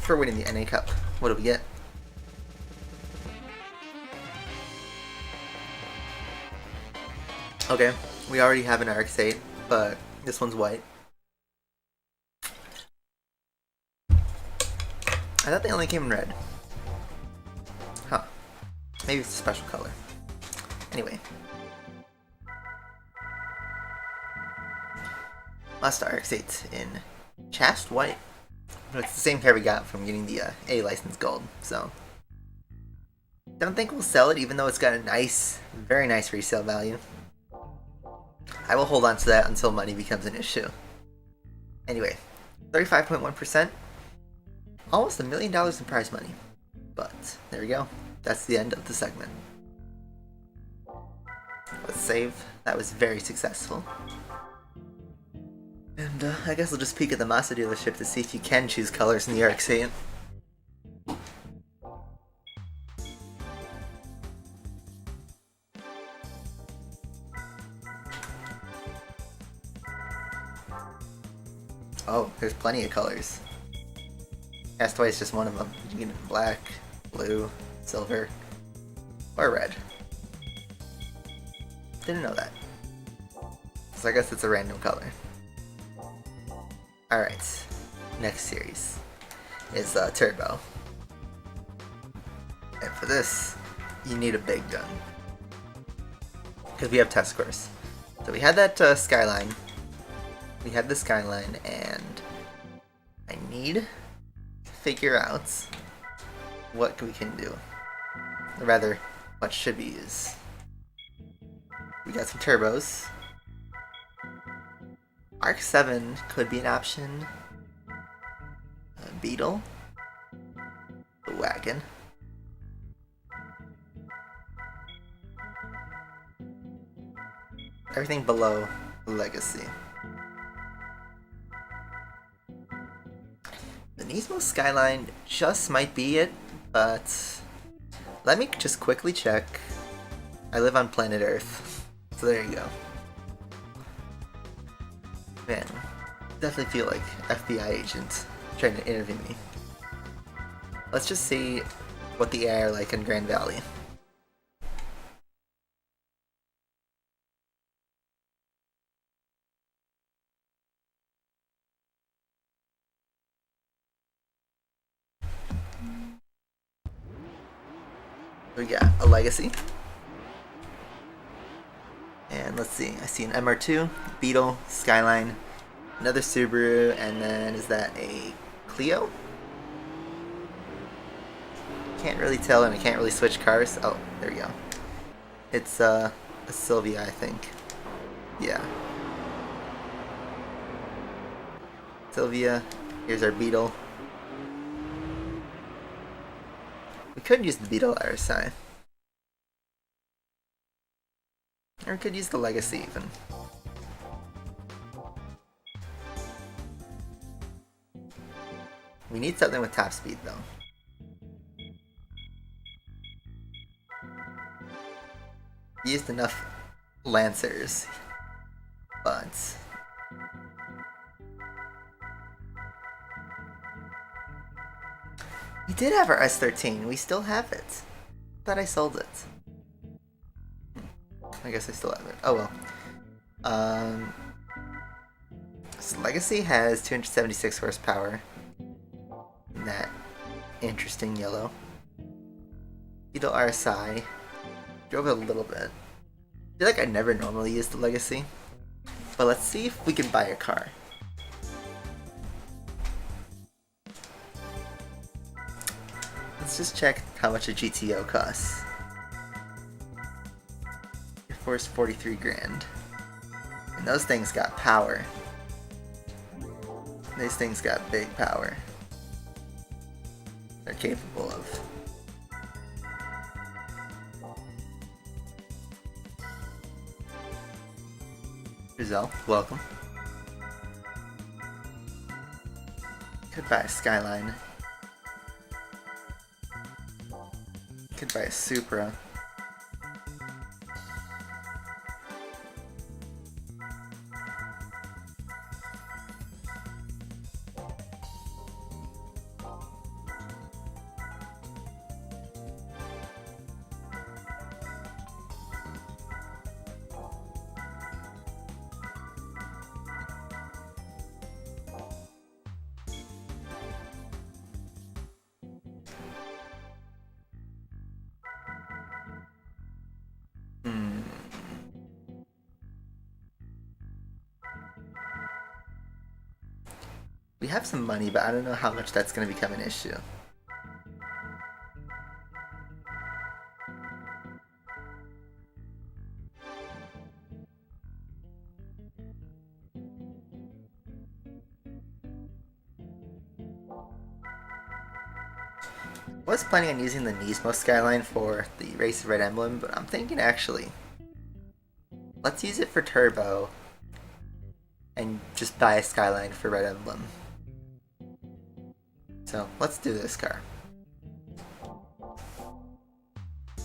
For winning the NA Cup, what do we get? Okay, we already have an RX-8, but this one's white. I thought they only came in red. Huh. Maybe it's a special color. Anyway. Last RX-8 in chast white. It's the same pair we got from getting the A license gold, so. Don't think we'll sell it even though it's got a nice, very nice resale value. I will hold on to that until money becomes an issue. Anyway, 35.1%. Almost $1 million in prize money. But, there we go. That's the end of the segment. Let's save. That was very successful. And I guess we'll just peek at the Mazda dealership to see if you can choose colors in the RX-8. Oh, there's plenty of colors. Castaway is just one of them. You can get it in black, blue, silver, or red. Didn't know that. So I guess it's a random color. Alright, next series is Turbo. And for this, you need a big gun. Because we have test course. So we had that Skyline. We had the Skyline, and I need to figure out what we can do. Or rather, what should we use. We got some turbos. Arc 7 could be an option. Beetle. The wagon. Everything below Legacy. The Nismo Skyline just might be it, but let me just quickly check. I live on planet Earth, so there you go. Man, definitely feel like FBI agent trying to interview me. Let's just see what the AI are like in Grand Valley. We got a Legacy. And let's see, I see an MR2, Beetle, Skyline, another Subaru, and then is that a Clio? Can't really tell, and I can't really switch cars. Oh, there we go. It's a Sylvia, I think. Yeah. Sylvia, here's our Beetle. We could use the Beetle RSI. Or we could use the Legacy even. We need something with top speed though. Used enough Lancers, but we did have our S13. We still have it. Thought I sold it. I guess I still have it. Oh well. So Legacy has 276 horsepower. In that interesting yellow. Beetle RSI. Drove it a little bit. I feel like I never normally use the Legacy. But let's see if we can buy a car. Let's just check how much a GTO costs. Your Force 43 grand. And those things got power. These things got big power. They're capable of. Giselle, welcome. Could buy a Skyline. Could buy a Supra. We have some money, but I don't know how much that's going to become an issue. I was planning on using the Nismo Skyline for the Race of Red Emblem, but I'm thinking actually, let's use it for Turbo and just buy a Skyline for Red Emblem. So let's do this car.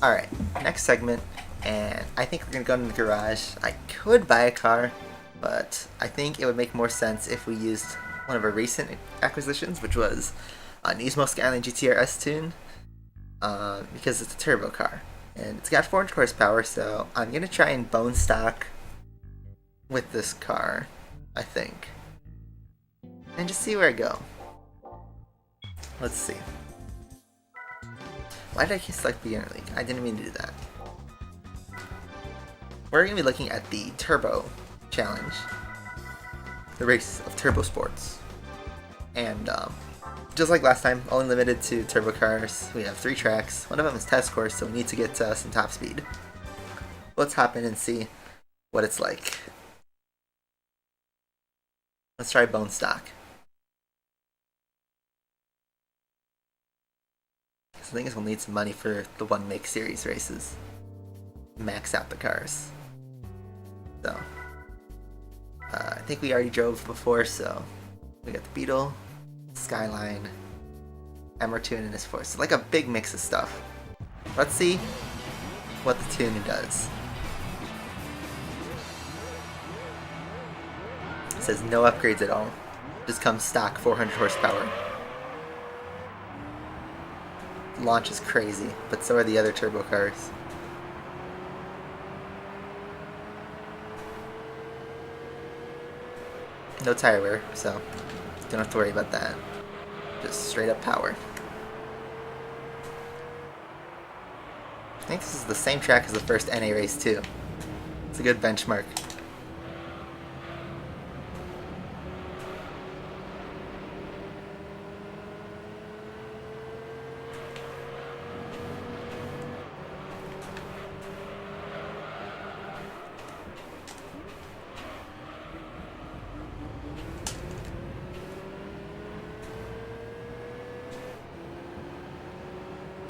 Alright, next segment, and I think we're going to go into the garage. I could buy a car, but I think it would make more sense if we used one of our recent acquisitions, which was a Nismo Skyline GTR S-Tune, because it's a turbo car. And it's got 400 horsepower, so I'm going to try and bone stock with this car, I think. And just see where I go. Let's see. Why did I select Beginner League? I didn't mean to do that. We're going to be looking at the Turbo Challenge. The race of turbo sports. And just like last time, only limited to turbo cars. We have 3 tracks. One of them is test course, so we need to get some top speed. Let's hop in and see what it's like. Let's try bone stock. The thing is, we'll need some money for the One Make Series races. Max out the cars. So, I think we already drove before, so we got the Beetle, Skyline, MR2 and NS4. So like a big mix of stuff. Let's see what the tuning does. It says no upgrades at all. Just comes stock 400 horsepower. Launch is crazy, but so are the other turbo cars. No tire wear, so don't have to worry about that. Just straight up power. I think this is the same track as the first NA race too. It's a good benchmark.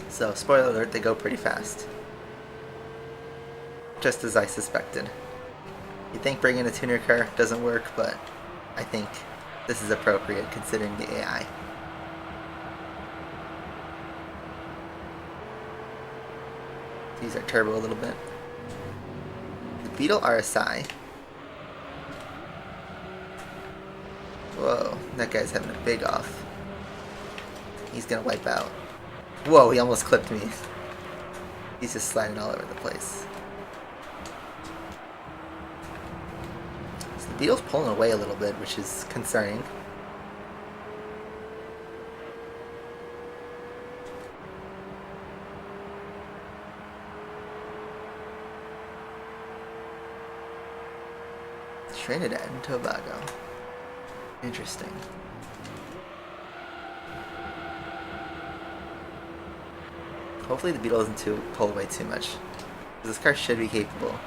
So, spoiler alert, they go pretty fast. Just as I suspected. You'd think bringing a tuner car doesn't work, but I think this is appropriate considering the AI. Use our turbo a little bit. The Beetle RSI. Whoa, that guy's having a big off. He's gonna wipe out. Whoa, he almost clipped me. He's just sliding all over the place. So the Beetle's pulling away a little bit, which is concerning. Trinidad and Tobago. Interesting. Hopefully the Beetle doesn't pull away too much. This car should be capable.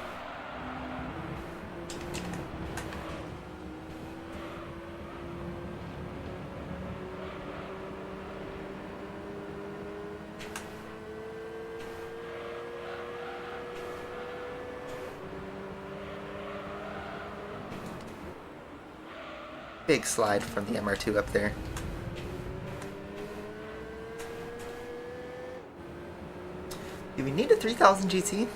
Big slide from the MR2 up there. Do we need a 3000 GT?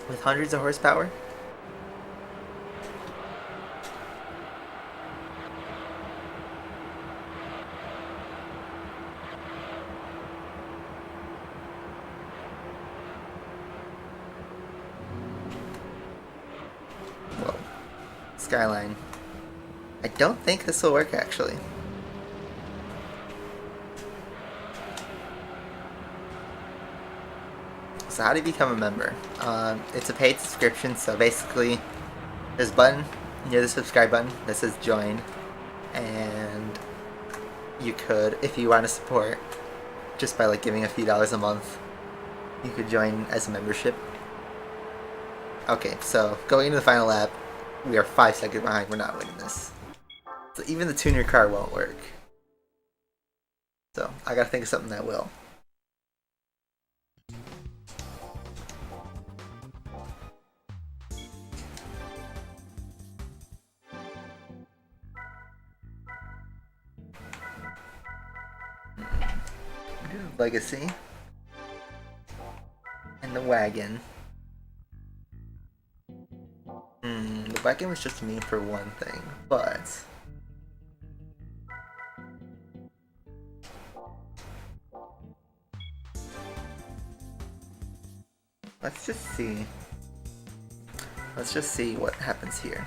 With hundreds of horsepower? Whoa. Skyline. I don't think this will work actually. So how do you become a member? It's a paid subscription, so basically there's a button near the subscribe button that says join, and you could, if you want to support just by like giving a few dollars a month, you could join as a membership. Okay, so going into the final lap, we are 5 seconds behind. We're not winning this. So even the tune your car won't work. So I gotta think of something that will. Legacy and the wagon. The wagon was just mean for one thing, but let's just see. Let's just see what happens here.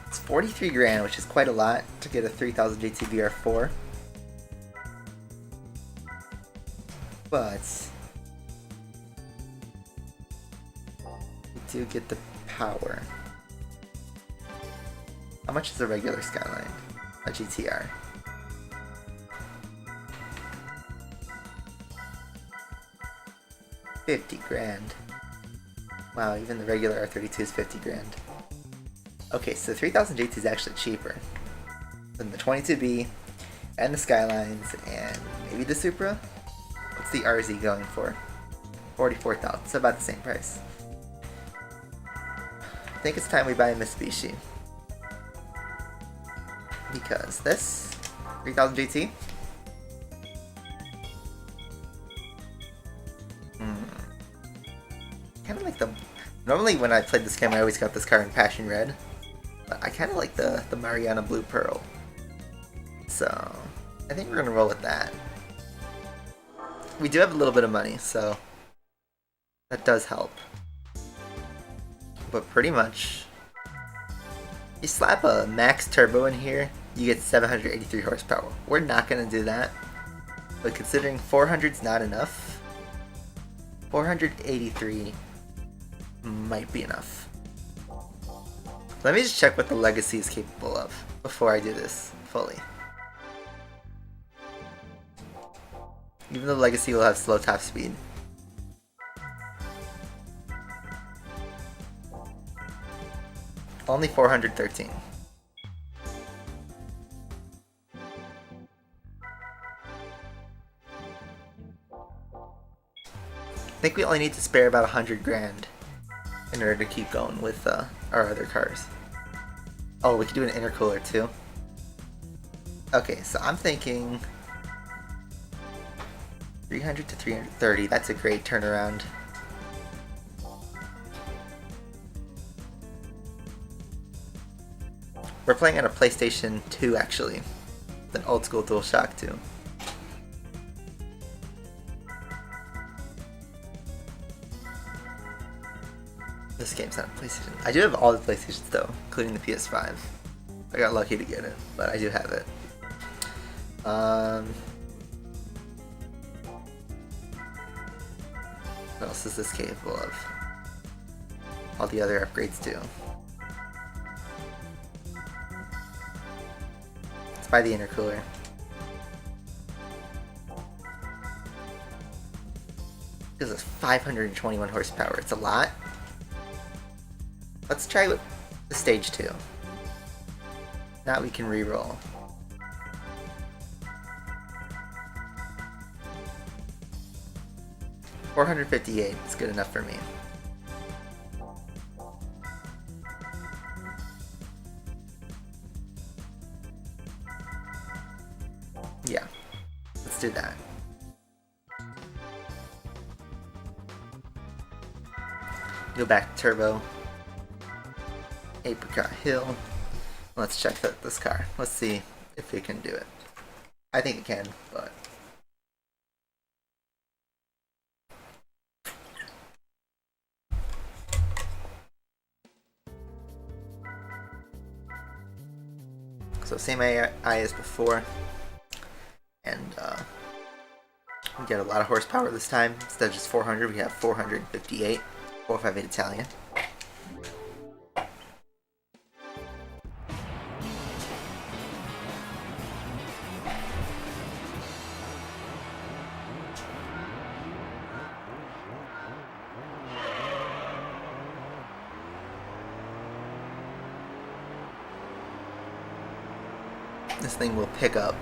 It's 43 grand, which is quite a lot to get a 3000 GT VR4. But we do get the power. How much is a regular Skyline? A GTR? $50 grand. Wow, even the regular R32 is 50 grand. Okay, so 3000 GT is actually cheaper than the 22B and the Skylines and maybe the Supra. What's the RZ going for? 44,000, so about the same price. I think it's time we buy a Mitsubishi. Because this 3000 GT kind of like the... Normally when I played this game I always got this car in Passion Red. But I kind of like the Mariana Blue Pearl. So I think we're going to roll with that. We do have a little bit of money, so that does help. But pretty much, you slap a max turbo in here, you get 783 horsepower. We're not going to do that, but considering 400's not enough, 483 might be enough. Let me just check what the Legacy is capable of before I do this fully. Even the Legacy will have slow top speed. Only 413. I think we only need to spare about 100 grand in order to keep going with our other cars. Oh, we could do an intercooler too. Okay, so I'm thinking 300 to 330, that's a great turnaround. We're playing on a PlayStation 2 actually, with an old school DualShock 2. This game's not a PlayStation. I do have all the PlayStations though, including the PS5. I got lucky to get it, but I do have it. What else is this capable of? All the other upgrades do. Let's buy the intercooler. This is 521 horsepower. It's a lot. Let's try with the stage 2. Now we can re-roll. $458 is good enough for me. do that. Go back to turbo. Apricot Hill. Let's check this car. Let's see if it can do it. I think it can, but... So same AI as before. And we get a lot of horsepower this time. Instead of just 400, we have 458. 458 Italian. This thing will pick up.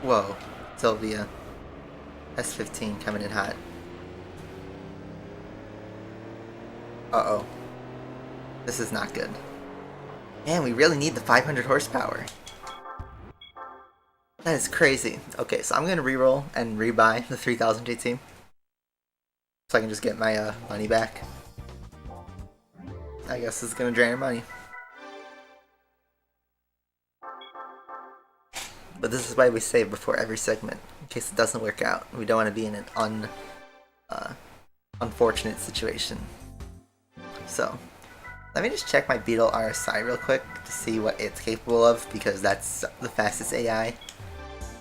Whoa, Sylvia. S15 coming in hot. Uh-oh. This is not good. Man, we really need the 500 horsepower. That is crazy. Okay, so I'm gonna reroll and rebuy the 3000 GT. So I can just get my money back. I guess it's gonna drain our money. But this is why we save before every segment, in case it doesn't work out. We don't want to be in an unfortunate situation. So, let me just check my Beetle RSI real quick to see what it's capable of, because that's the fastest AI,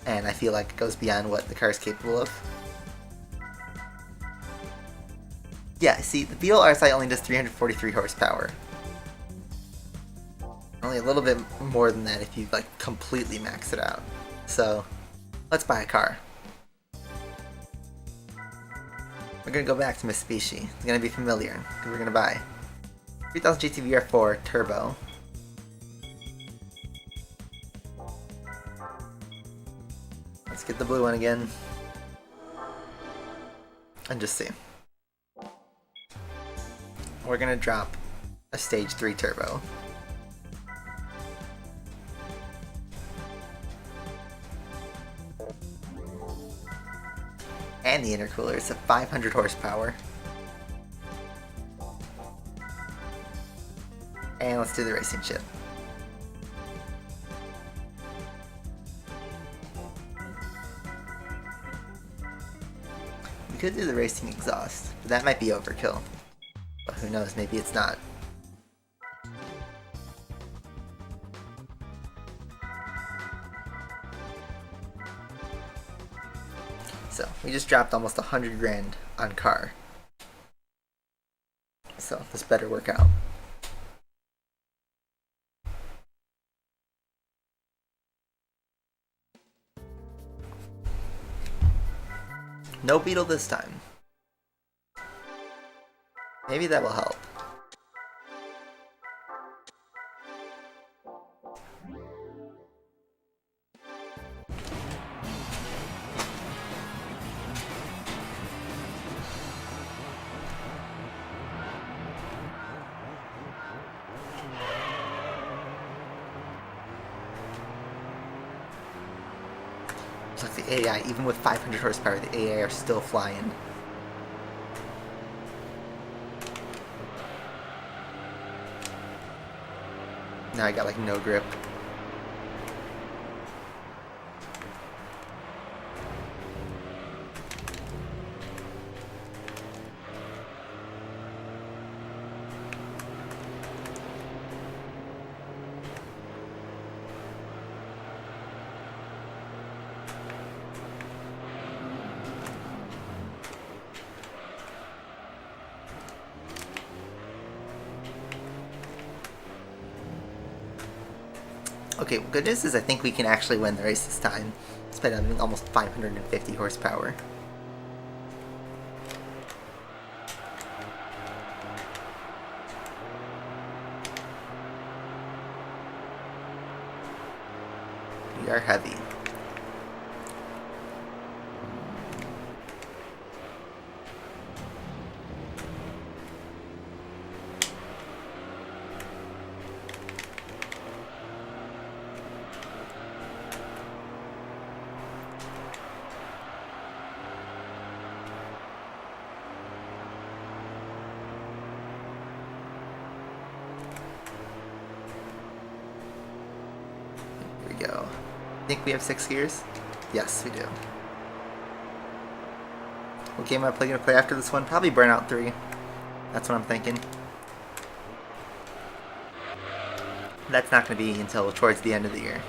and I feel like it goes beyond what the car is capable of. Yeah, see, the Beetle RSI only does 343 horsepower. Only a little bit more than that if you like completely max it out. So let's buy a car. We're gonna go back to Mitsubishi. It's gonna be familiar. We're gonna buy 3000 GT VR4 Turbo. Let's get the blue one again. And just see. We're gonna drop a stage 3 turbo. And the intercooler is at 500 horsepower. And let's do the racing chip. We could do the racing exhaust, but that might be overkill. But who knows, maybe it's not. So, we just dropped almost 100 grand on car. So, this better work out. No Beetle this time. Maybe that will help. Like the AI, even with 500 horsepower, the AI are still flying. Now I got like no grip. Okay, well, good news is I think we can actually win the race this time, despite having almost 550 horsepower. We are heavy. Go. Think we have 6 gears? Yes, we do. What game am I going to play after this one? Probably Burnout 3. That's what I'm thinking. That's not going to be until towards the end of the year.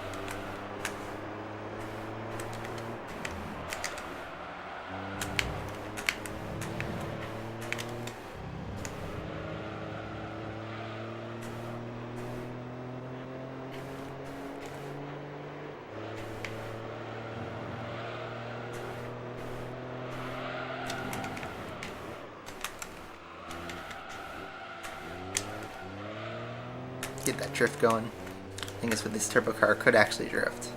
Get that drift going. I think it's with this turbo car could actually drift.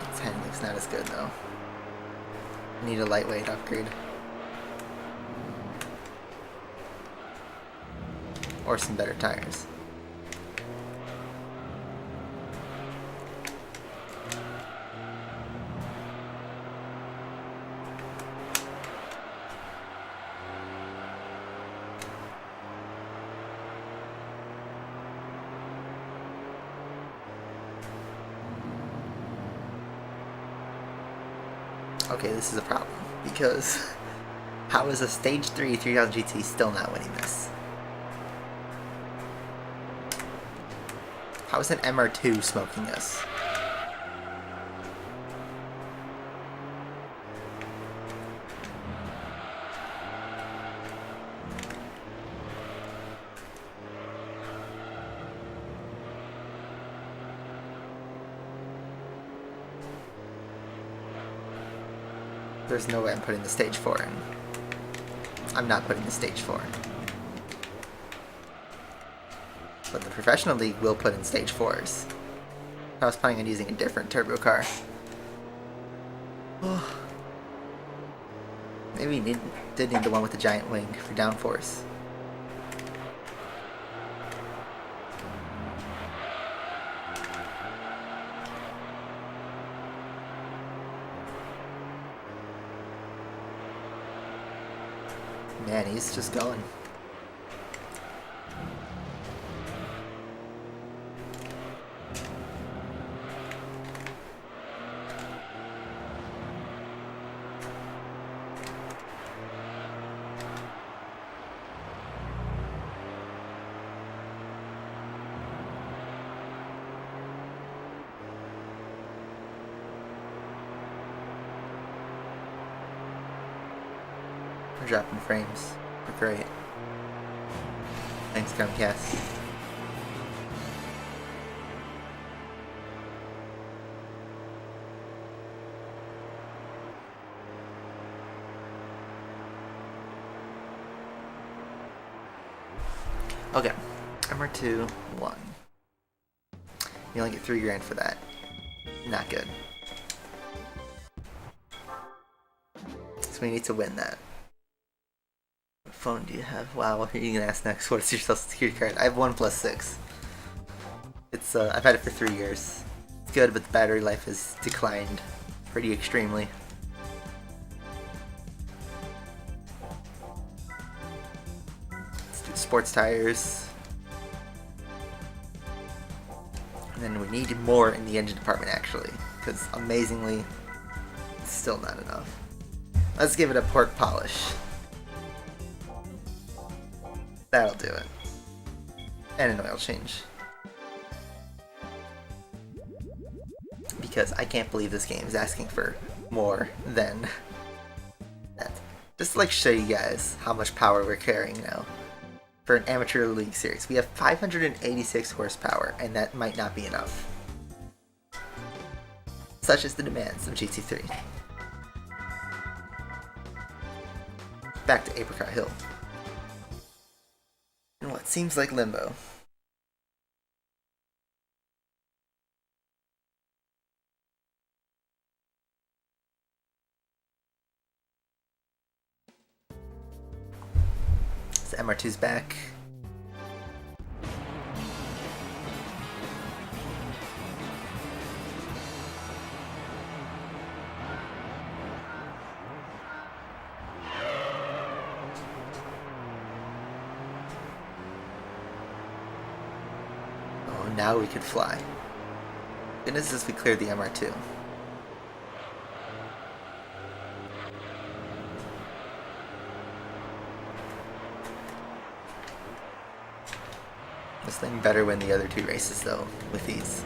Its handling's not as good though. Need a lightweight upgrade. Or some better tires. Okay, this is a problem, because how is a Stage 3 3000 GT still not winning this? How is an MR2 smoking us? There's no way I'm putting the Stage 4 in. I'm not putting the Stage 4 in. But the Professional League will put in Stage 4s. I was planning on using a different turbo car. Maybe we did need the one with the giant wing for downforce. Man, he's just going. We're dropping frames. We're great. Thanks, Comcast. Okay, MR2, 1. You only get $3 grand for that. Not good. So we need to win that. What phone do you have? Wow, what are you gonna ask next? What is your social security card? I have OnePlus 6. It's I've had it for 3 years. It's good, but the battery life has declined pretty extremely. Let's do sports tires. And then we need more in the engine department actually, because amazingly, it's still not enough. Let's give it a pork polish. That'll do it. And an oil change. because I can't believe this game is asking for more than that. Just to like show you guys how much power we're carrying now. For an amateur league series, we have 586 horsepower, and that might not be enough. Such is the demands of GT3. Back to Apricot Hill. In what seems like limbo. So MR2's back. Oh, now we could fly. Goodness, as we cleared the MR2. This thing better win the other two races though, with ease.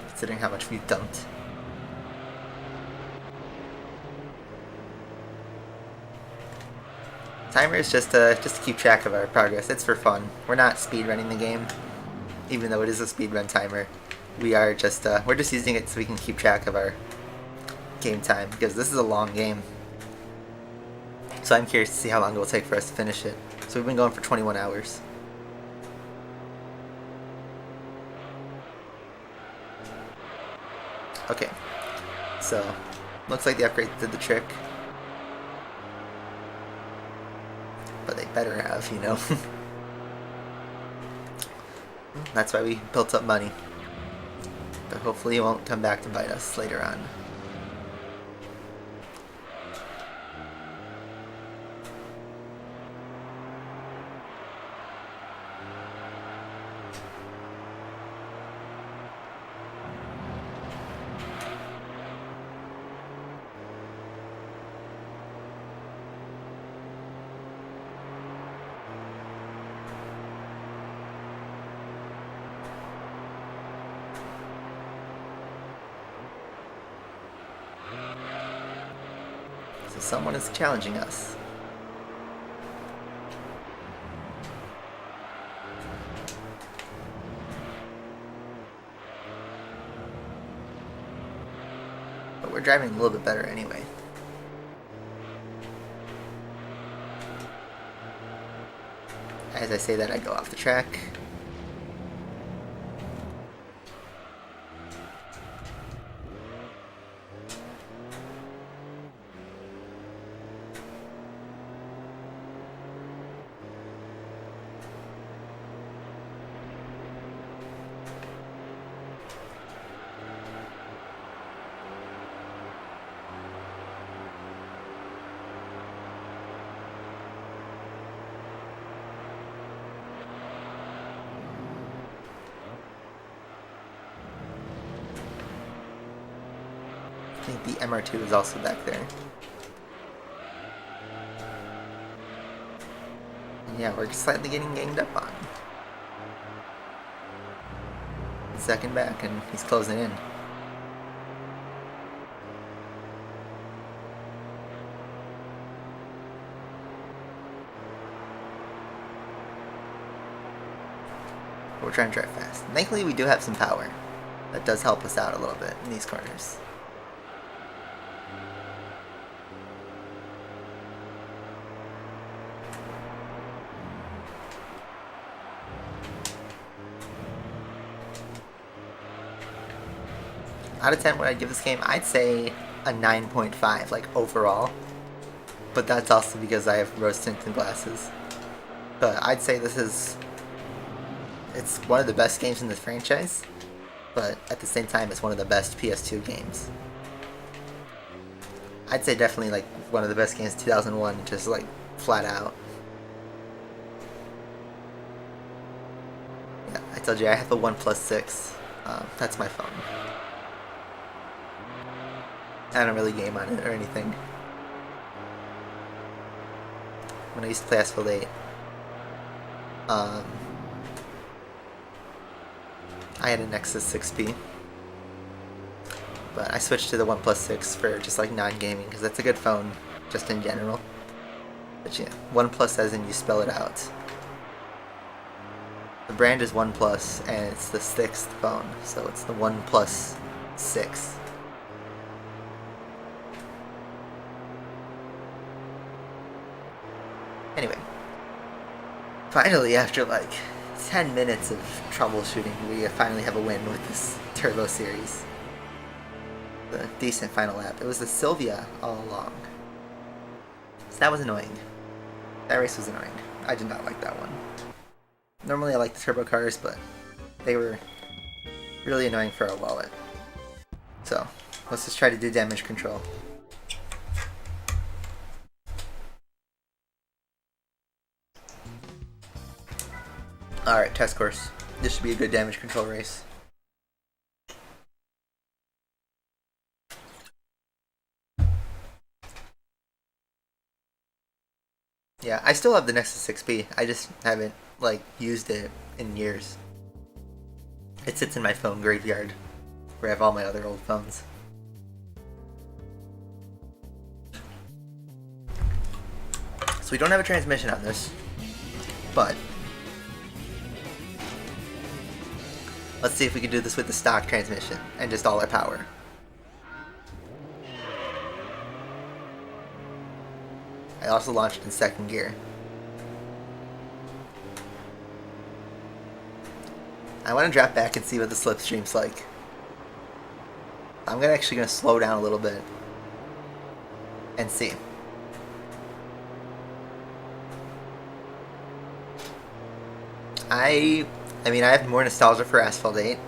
Considering how much we've dumped. Timer is just to keep track of our progress. It's for fun. We're not speedrunning the game, even though it is a speedrun timer. We are just we're just using it so we can keep track of our game time, because this is a long game. So I'm curious to see how long it will take for us to finish it. So we've been going for 21 hours. Okay, so looks like the upgrade did the trick, but they better have, you know. That's why we built up money, but hopefully it won't come back to bite us later on. So someone is challenging us. But we're driving a little bit better anyway. As I say that, I go off the track. I think the MR2 is also back there. And yeah, we're slightly getting ganged up on. Second back, and he's closing in. We're trying to drive fast. Thankfully, we do have some power. That does help us out a little bit in these corners. Out of 10, what I'd give this game, I'd say a 9.5, like overall. But that's also because I have rose tinted glasses. But I'd say this is, it's one of the best games in this franchise, but at the same time, it's one of the best PS2 games. I'd say definitely like one of the best games 2001, just like flat out. Yeah, I told you I have the OnePlus 6. That's my phone. I don't really game on it or anything. When I used to play Asphalt 8, I had a Nexus 6P, but I switched to the OnePlus 6 for just like non-gaming because that's a good phone just in general. But yeah, OnePlus as in you spell it out. The brand is OnePlus and it's the 6th phone, so it's the OnePlus 6. Anyway, finally after like 10 minutes of troubleshooting, we finally have a win with this Turbo Series. A decent final lap. It was the Sylvia all along. So that was annoying. That race was annoying. I did not like that one. Normally I like the turbo cars, but they were really annoying for our wallet. So, let's just try to do damage control. Alright, test course. This should be a good damage control race. Yeah, I still have the Nexus 6P. I just haven't, like, used it in years. It sits in my phone graveyard, where I have all my other old phones. So we don't have a transmission on this, but let's see if we can do this with the stock transmission and just all our power. I also launched in second gear. I want to drop back and see what the slipstream's like. I'm actually going to slow down a little bit and see. I mean, I have more nostalgia for Asphalt 8,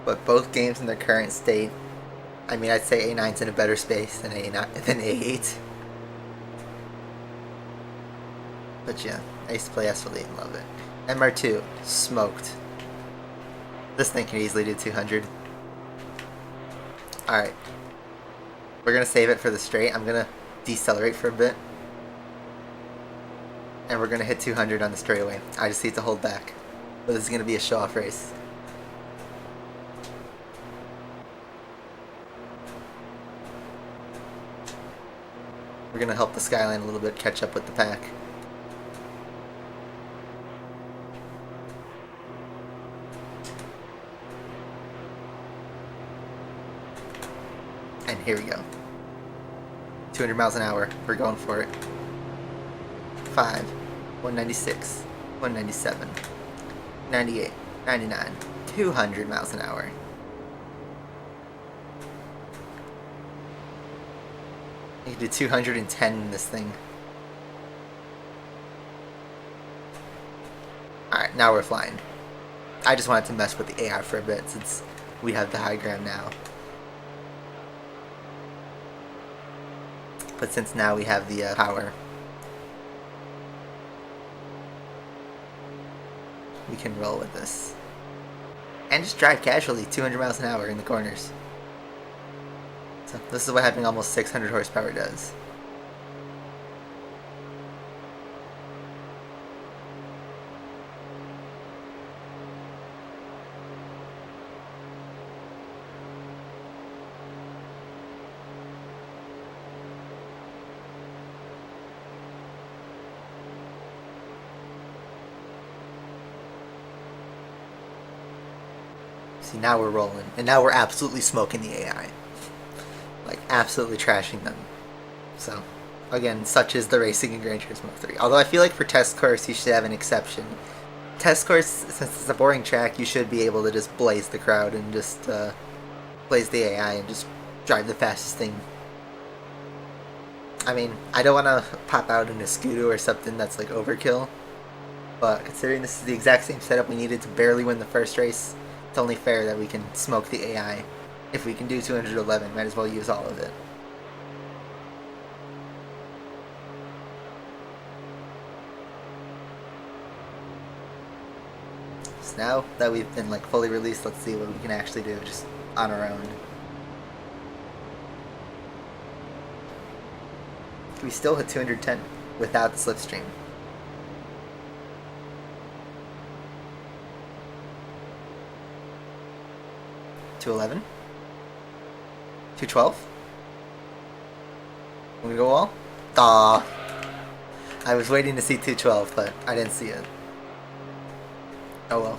but both games in their current state, I mean, I'd say A9's in a better space than A8. But yeah, I used to play Asphalt 8 and love it. MR2, smoked. This thing can easily do 200. Alright. We're gonna save it for the straight. I'm gonna decelerate for a bit. And we're gonna hit 200 on the straightaway. I just need to hold back. But this is gonna be a show-off race. We're gonna help the Skyline a little bit catch up with the pack. And here we go. 200 miles an hour. We're going for it. 5, 196, 197, 98, 99, 200 miles an hour. You can do 210 in this thing. Alright, now we're flying. I just wanted to mess with the AI for a bit since we have the high ground now. But since now we have the power, we can roll with this. And just drive casually 200 miles an hour in the corners. So this is what having almost 600 horsepower does. See, now we're rolling. And now we're absolutely smoking the AI. Like, absolutely trashing them. So, again, such is the racing in Gran Turismo 3. Although I feel like for test course, you should have an exception. Test course, since it's a boring track, you should be able to just blaze the crowd and just blaze the AI and just drive the fastest thing. I mean, I don't want to pop out in a Scooter or something that's like overkill. But considering this is the exact same setup we needed to barely win the first race, it's only fair that we can smoke the AI. If we can do 211, might as well use all of it. So now that we've been like fully released, let's see what we can actually do just on our own. We still hit 210 without the slipstream. 211. 212? I'm gonna go wall? Aw. I was waiting to see 212, but I didn't see it. Oh well.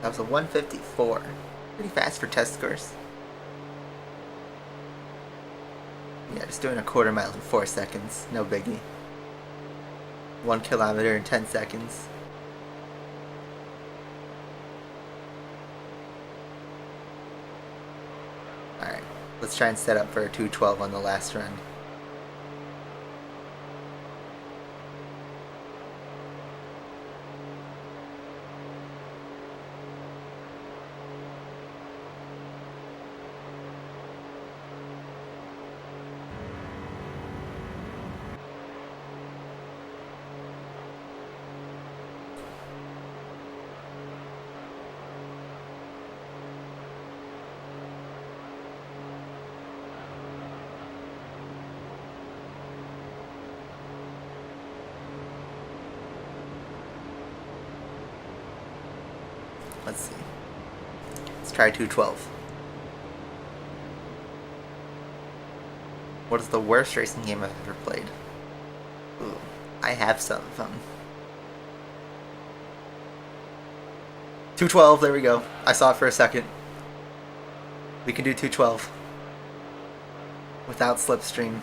That was a 154. Pretty fast for test scores. Yeah, just doing a quarter mile in 4 seconds. No biggie. 1 kilometer in 10 seconds. Alright, let's try and set up for a 212 on the last run. Let's see. Let's try 212. What is the worst racing game I've ever played? Ooh, I have some of them. 212, there we go. I saw it for a second. We can do 212. Without slipstream.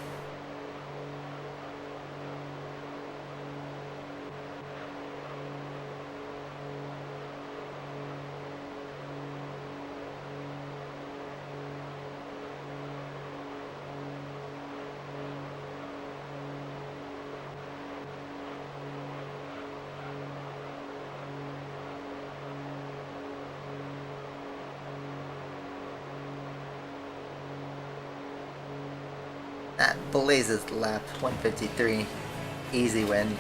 That blazes lap 153. Easy win.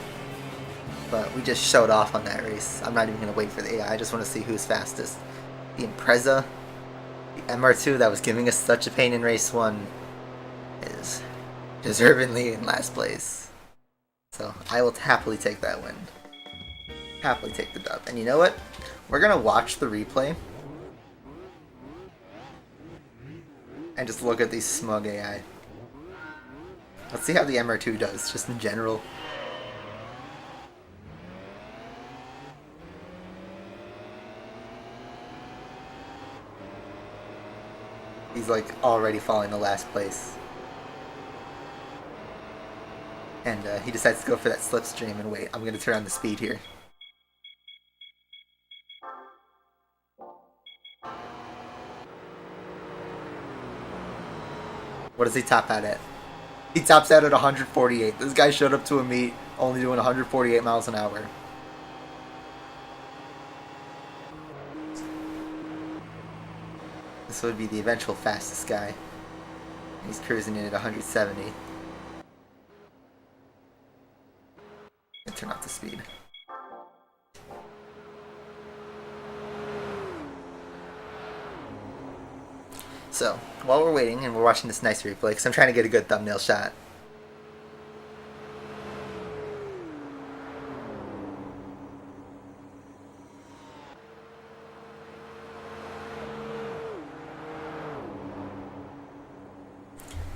But we just showed off on that race. I'm not even going to wait for the AI. I just want to see who's fastest. The Impreza, the MR2 that was giving us such a pain in race 1 is deservingly in last place. So I will happily take that win. Happily take the dub. And you know what? We're going to watch the replay and just look at these smug AI. Let's see how the MR2 does, just in general. He's like already falling to last place. And he decides to go for that slipstream and wait. I'm going to turn on the speed here. What does he top out at? He tops out at 148. This guy showed up to a meet only doing 148 miles an hour. This would be the eventual fastest guy. He's cruising in at 170. Turn off the speed. So, while we're waiting and we're watching this nice replay, because I'm trying to get a good thumbnail shot.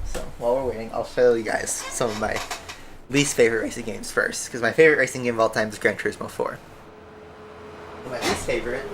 So, while we're waiting, I'll show you guys some of my least favorite racing games first, because my favorite racing game of all time is Gran Turismo 4. And my least favorite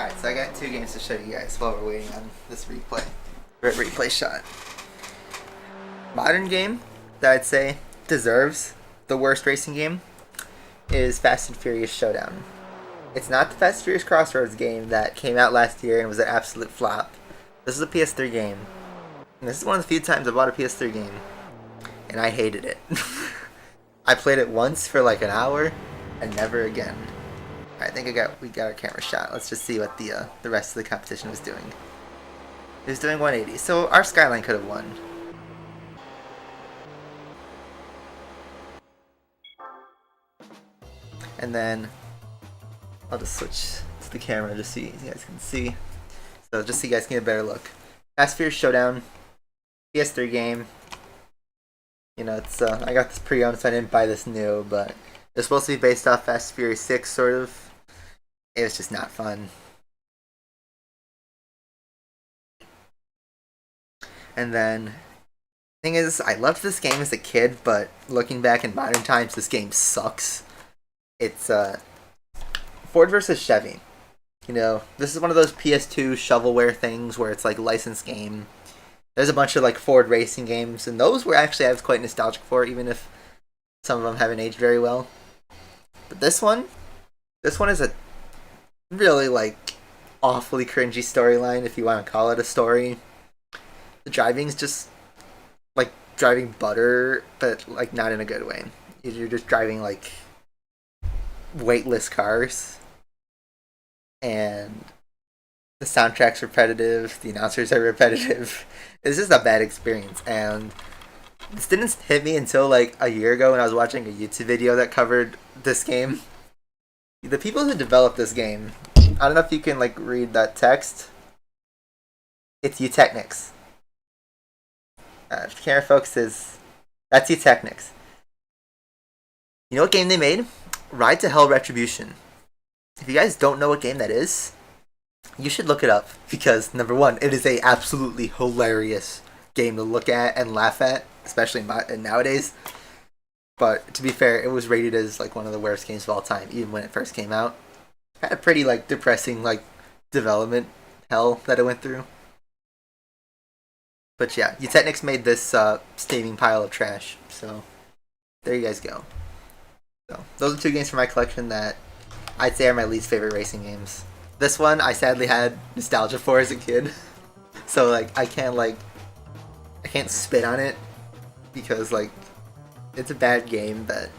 Alright, so I got 2 games to show you guys while we're waiting on this replay shot. Modern game that I'd say deserves the worst racing game is Fast and Furious Showdown. It's not the Fast and Furious Crossroads game that came out last year and was an absolute flop. This is a PS3 game. And this is one of the few times I bought a PS3 game. And I hated it. I played it once for like an hour and never again. I think we got our camera shot. Let's just see what the rest of the competition was doing. It was doing 180, so our Skyline could have won. And then I'll just switch to the camera just so you guys can see. So just so you guys can get a better look. Fast Furious Showdown, PS3 game. You know, it's I got this pre-owned, so I didn't buy this new, but it's supposed to be based off Fast Furious 6, sort of. It was just not fun. And then, thing is, I loved this game as a kid, but looking back in modern times, this game sucks. It's Ford versus Chevy. You know, this is one of those PS2 shovelware things where it's like a licensed game. There's a bunch of like Ford racing games, and those were actually I was quite nostalgic for, even if some of them haven't aged very well. But this one is a really like awfully cringy storyline, if you want to call it a story. The driving's just like driving butter, but like not in a good way. You're just driving like weightless cars, and the soundtrack's repetitive, the announcers are repetitive. It's just a bad experience, and this didn't hit me until like a year ago when I was watching a YouTube video that covered this game. The people who developed this game, I don't know if you can like read that text. It's Eutechnics. If the camera focuses, that's Eutechnics. You know what game they made? Ride to Hell Retribution. If you guys don't know what game that is, you should look it up, because number one, it is a absolutely hilarious game to look at and laugh at, especially nowadays. But to be fair, it was rated as like one of the worst games of all time, even when it first came out. It had a pretty like depressing like development hell that it went through. But yeah, Eutechnics made this steaming pile of trash. So there you guys go. So those are 2 games from my collection that I'd say are my least favorite racing games. This one I sadly had nostalgia for as a kid. So like I can't spit on it because like it's a bad game, but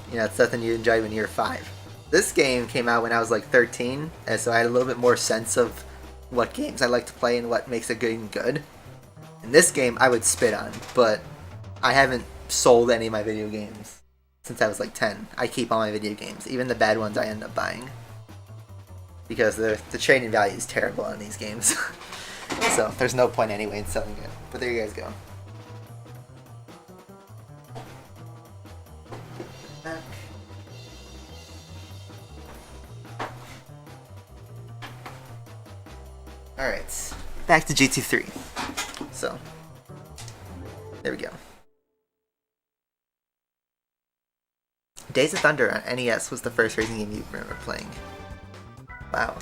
you know, it's something you enjoyed when you were 5. This game came out when I was like 13, and so I had a little bit more sense of what games I like to play and what makes a game good. And this game I would spit on, but I haven't sold any of my video games since I was like 10. I keep all my video games, even the bad ones I end up buying, because the trading value is terrible on these games. So there's no point anyway in selling it. But there you guys go. Alright, back to GT3. So, there we go. Days of Thunder on NES was the first racing game you remember playing. Wow.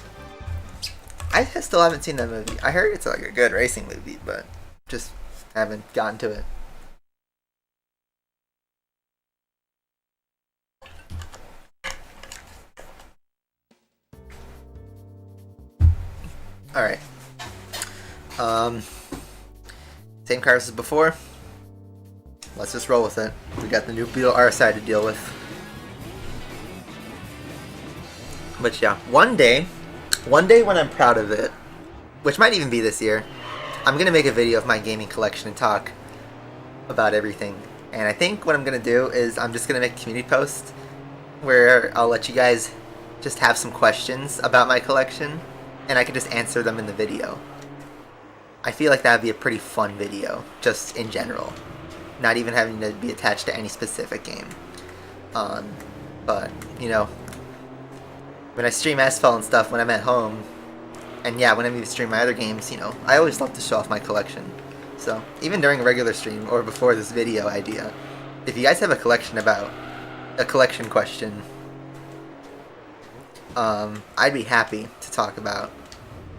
I still haven't seen that movie. I heard it's like a good racing movie, but just haven't gotten to it. Alright. Same cars as before. Let's just roll with it. We got the new Beetle RSI to deal with. But yeah, one day when I'm proud of it, which might even be this year, I'm going to make a video of my gaming collection and talk about everything. And I think what I'm going to do is I'm just going to make a community post where I'll let you guys just have some questions about my collection, and I can just answer them in the video. I feel like that would be a pretty fun video, just in general. Not even having to be attached to any specific game. But, you know, when I stream Asphalt and stuff when I'm at home, and yeah, when I stream my other games, you know, I always love to show off my collection. So, even during a regular stream, or before this video idea, if you guys have a collection question, I'd be happy to talk about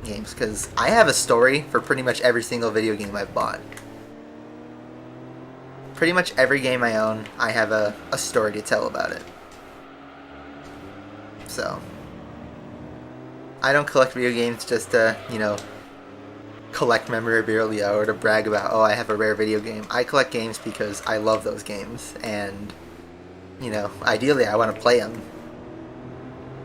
games because I have a story for pretty much every single video game I've bought. Pretty much every game I own, I have a story to tell about it. So, I don't collect video games just to, collect memorabilia or to brag about, oh, I have a rare video game. I collect games because I love those games, and, ideally I want to play them.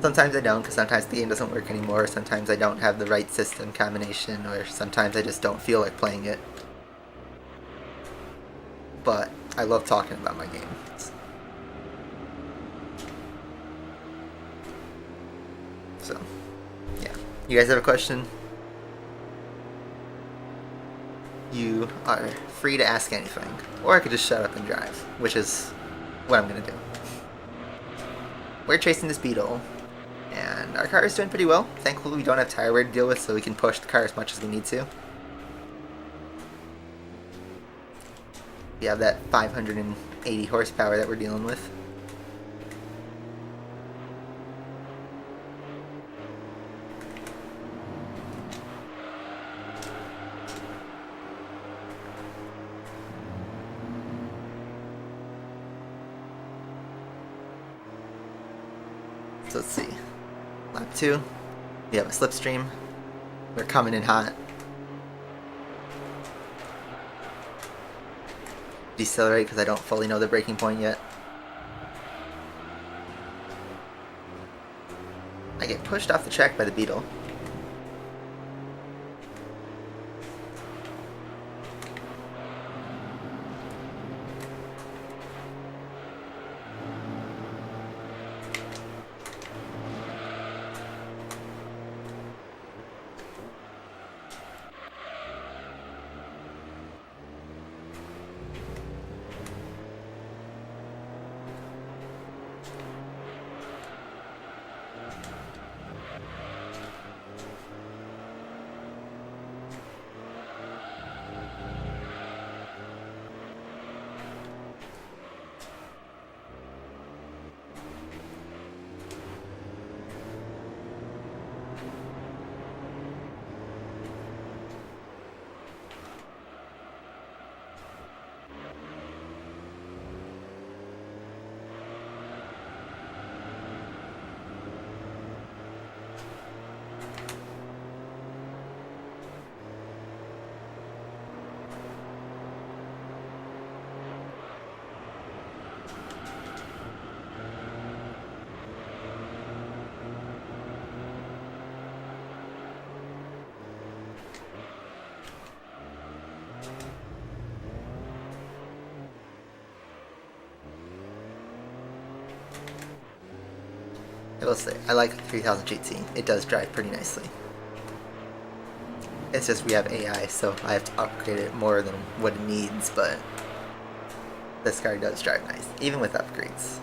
Sometimes I don't, because sometimes the game doesn't work anymore, sometimes I don't have the right system combination, or sometimes I just don't feel like playing it. But I love talking about my games. So, yeah. You guys have a question? You are free to ask anything. Or I could just shut up and drive, which is what I'm going to do. We're chasing this beetle, and our car is doing pretty well. Thankfully we don't have tire wear to deal with, so we can push the car as much as we need to. We have that 580 horsepower that we're dealing with. So let's see. Lap 2. We have a slipstream. We're coming in hot. Decelerate because I don't fully know the braking point yet. I get pushed off the track by the beetle. I will say, I like the 3000 GT. It does drive pretty nicely. It's just we have AI, so I have to upgrade it more than what it needs, but this car does drive nice, even with upgrades.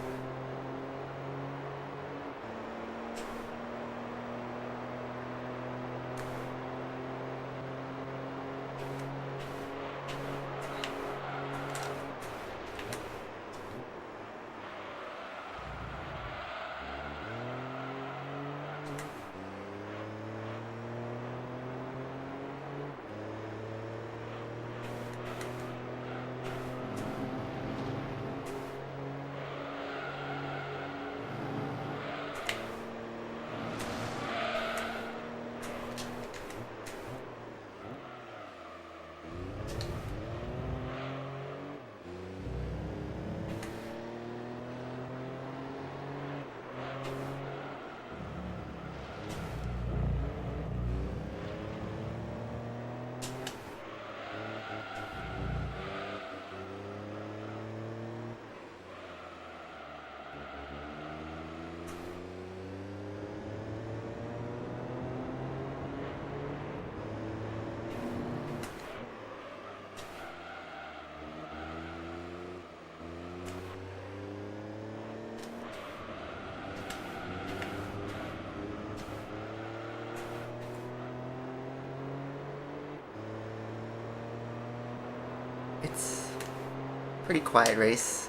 It's a pretty quiet race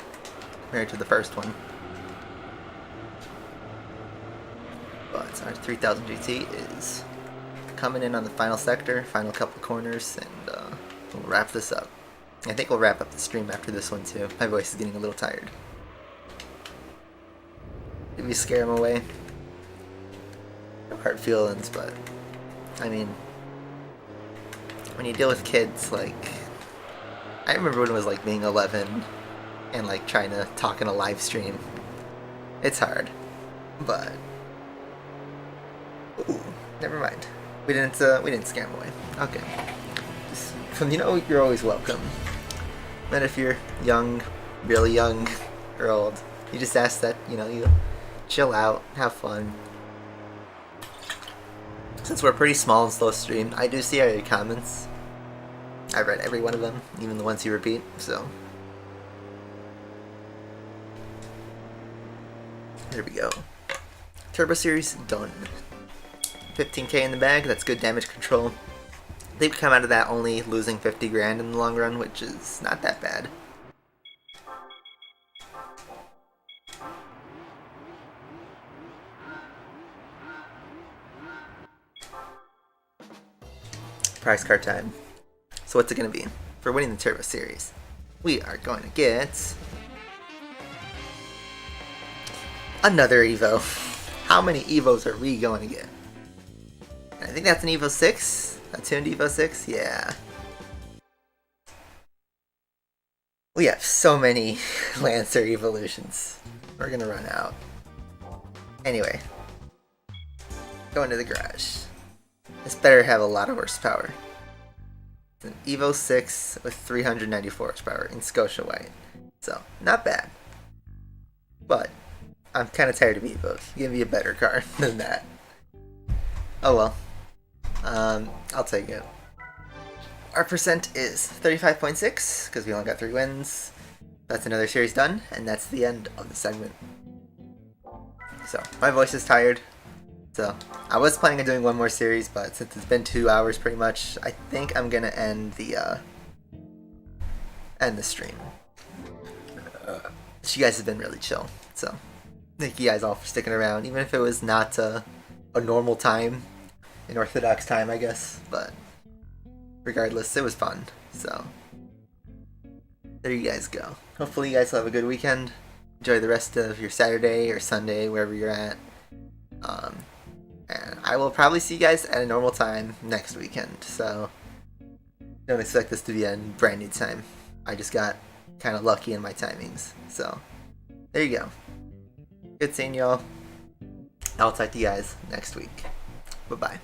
compared to the first one. But So our 3000 GT is coming in on the final sector, final couple corners, and we'll wrap this up. I think we'll wrap up the stream after this one too. My voice is getting a little tired. Did we scare him away? No hard feelings, but I mean, when you deal with kids, like, I remember when it was like being 11 and like trying to talk in a live stream. It's hard, but ooh, never mind. We didn't scare him away. Okay, just, you know, you're always welcome. And if you're young, really young, or old, you just ask that, you know, you chill out, have fun. Since we're pretty small and slow stream, I do see all your comments. I read every one of them, even the ones you repeat, so. There we go. Turbo Series done. 15k in the bag, that's good damage control. They've come out of that only losing 50 grand in the long run, which is not that bad. Prize card time. So what's it going to be? For winning the Turbo Series, we are going to get another Evo. How many Evos are we going to get? I think that's an Evo 6? A tuned Evo 6? Yeah. We have so many Lancer evolutions. We're going to run out. Anyway. Go into the garage. This better have a lot of horsepower. It's an Evo 6 with 394 horsepower in Scotia White. So, not bad. But, I'm kind of tired of Evos. Give me a better car than that. Oh well. I'll take it. Our percent is 35.6, because we only got 3 wins. That's another series done, and that's the end of the segment. So, my voice is tired. So, I was planning on doing one more series, but since it's been 2 hours pretty much, I think I'm gonna end the stream. You guys have been really chill, so thank you guys all for sticking around, even if it was not a normal time, an orthodox time, I guess, but regardless, it was fun, so there you guys go. Hopefully you guys will have a good weekend. Enjoy the rest of your Saturday or Sunday, wherever you're at. And I will probably see you guys at a normal time next weekend, so don't expect this to be a brand new time. I just got kind of lucky in my timings, so there you go. Good seeing y'all. I'll talk to you guys next week. Bye-bye.